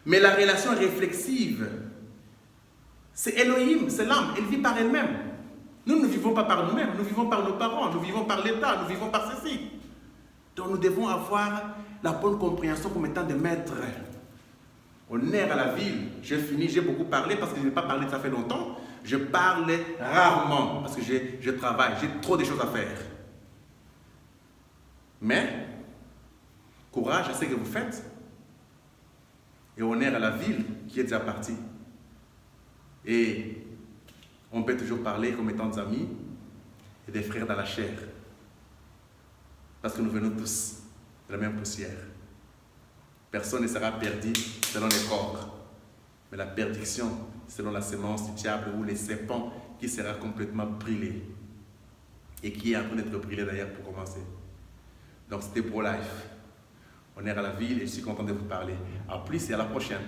Mais la relation réflexive, c'est Elohim, c'est l'âme, elle vit par elle-même. Nous ne vivons pas par nous-mêmes, nous vivons par nos parents, nous vivons par l'État, nous vivons par ceci. Donc nous devons avoir la bonne compréhension comme étant des maîtres. On est à la ville, j'ai fini, j'ai beaucoup parlé parce que je n'ai pas parlé, ça fait longtemps. Je parle rarement parce que je travaille, j'ai trop de choses à faire. Mais, courage à ce que vous faites. Et on est à la ville qui est déjà partie. Et on peut toujours parler comme étant des amis et des frères dans la chair. Parce que nous venons tous de la même poussière. Personne ne sera perdu selon les corps. Mais la perdition selon la semence du diable ou les serpents qui sera complètement brûlé. Et qui est en train d'être brûlé d'ailleurs pour commencer. Donc c'était Pro Life. On est à la ville et je suis content de vous parler. À plus et à la prochaine.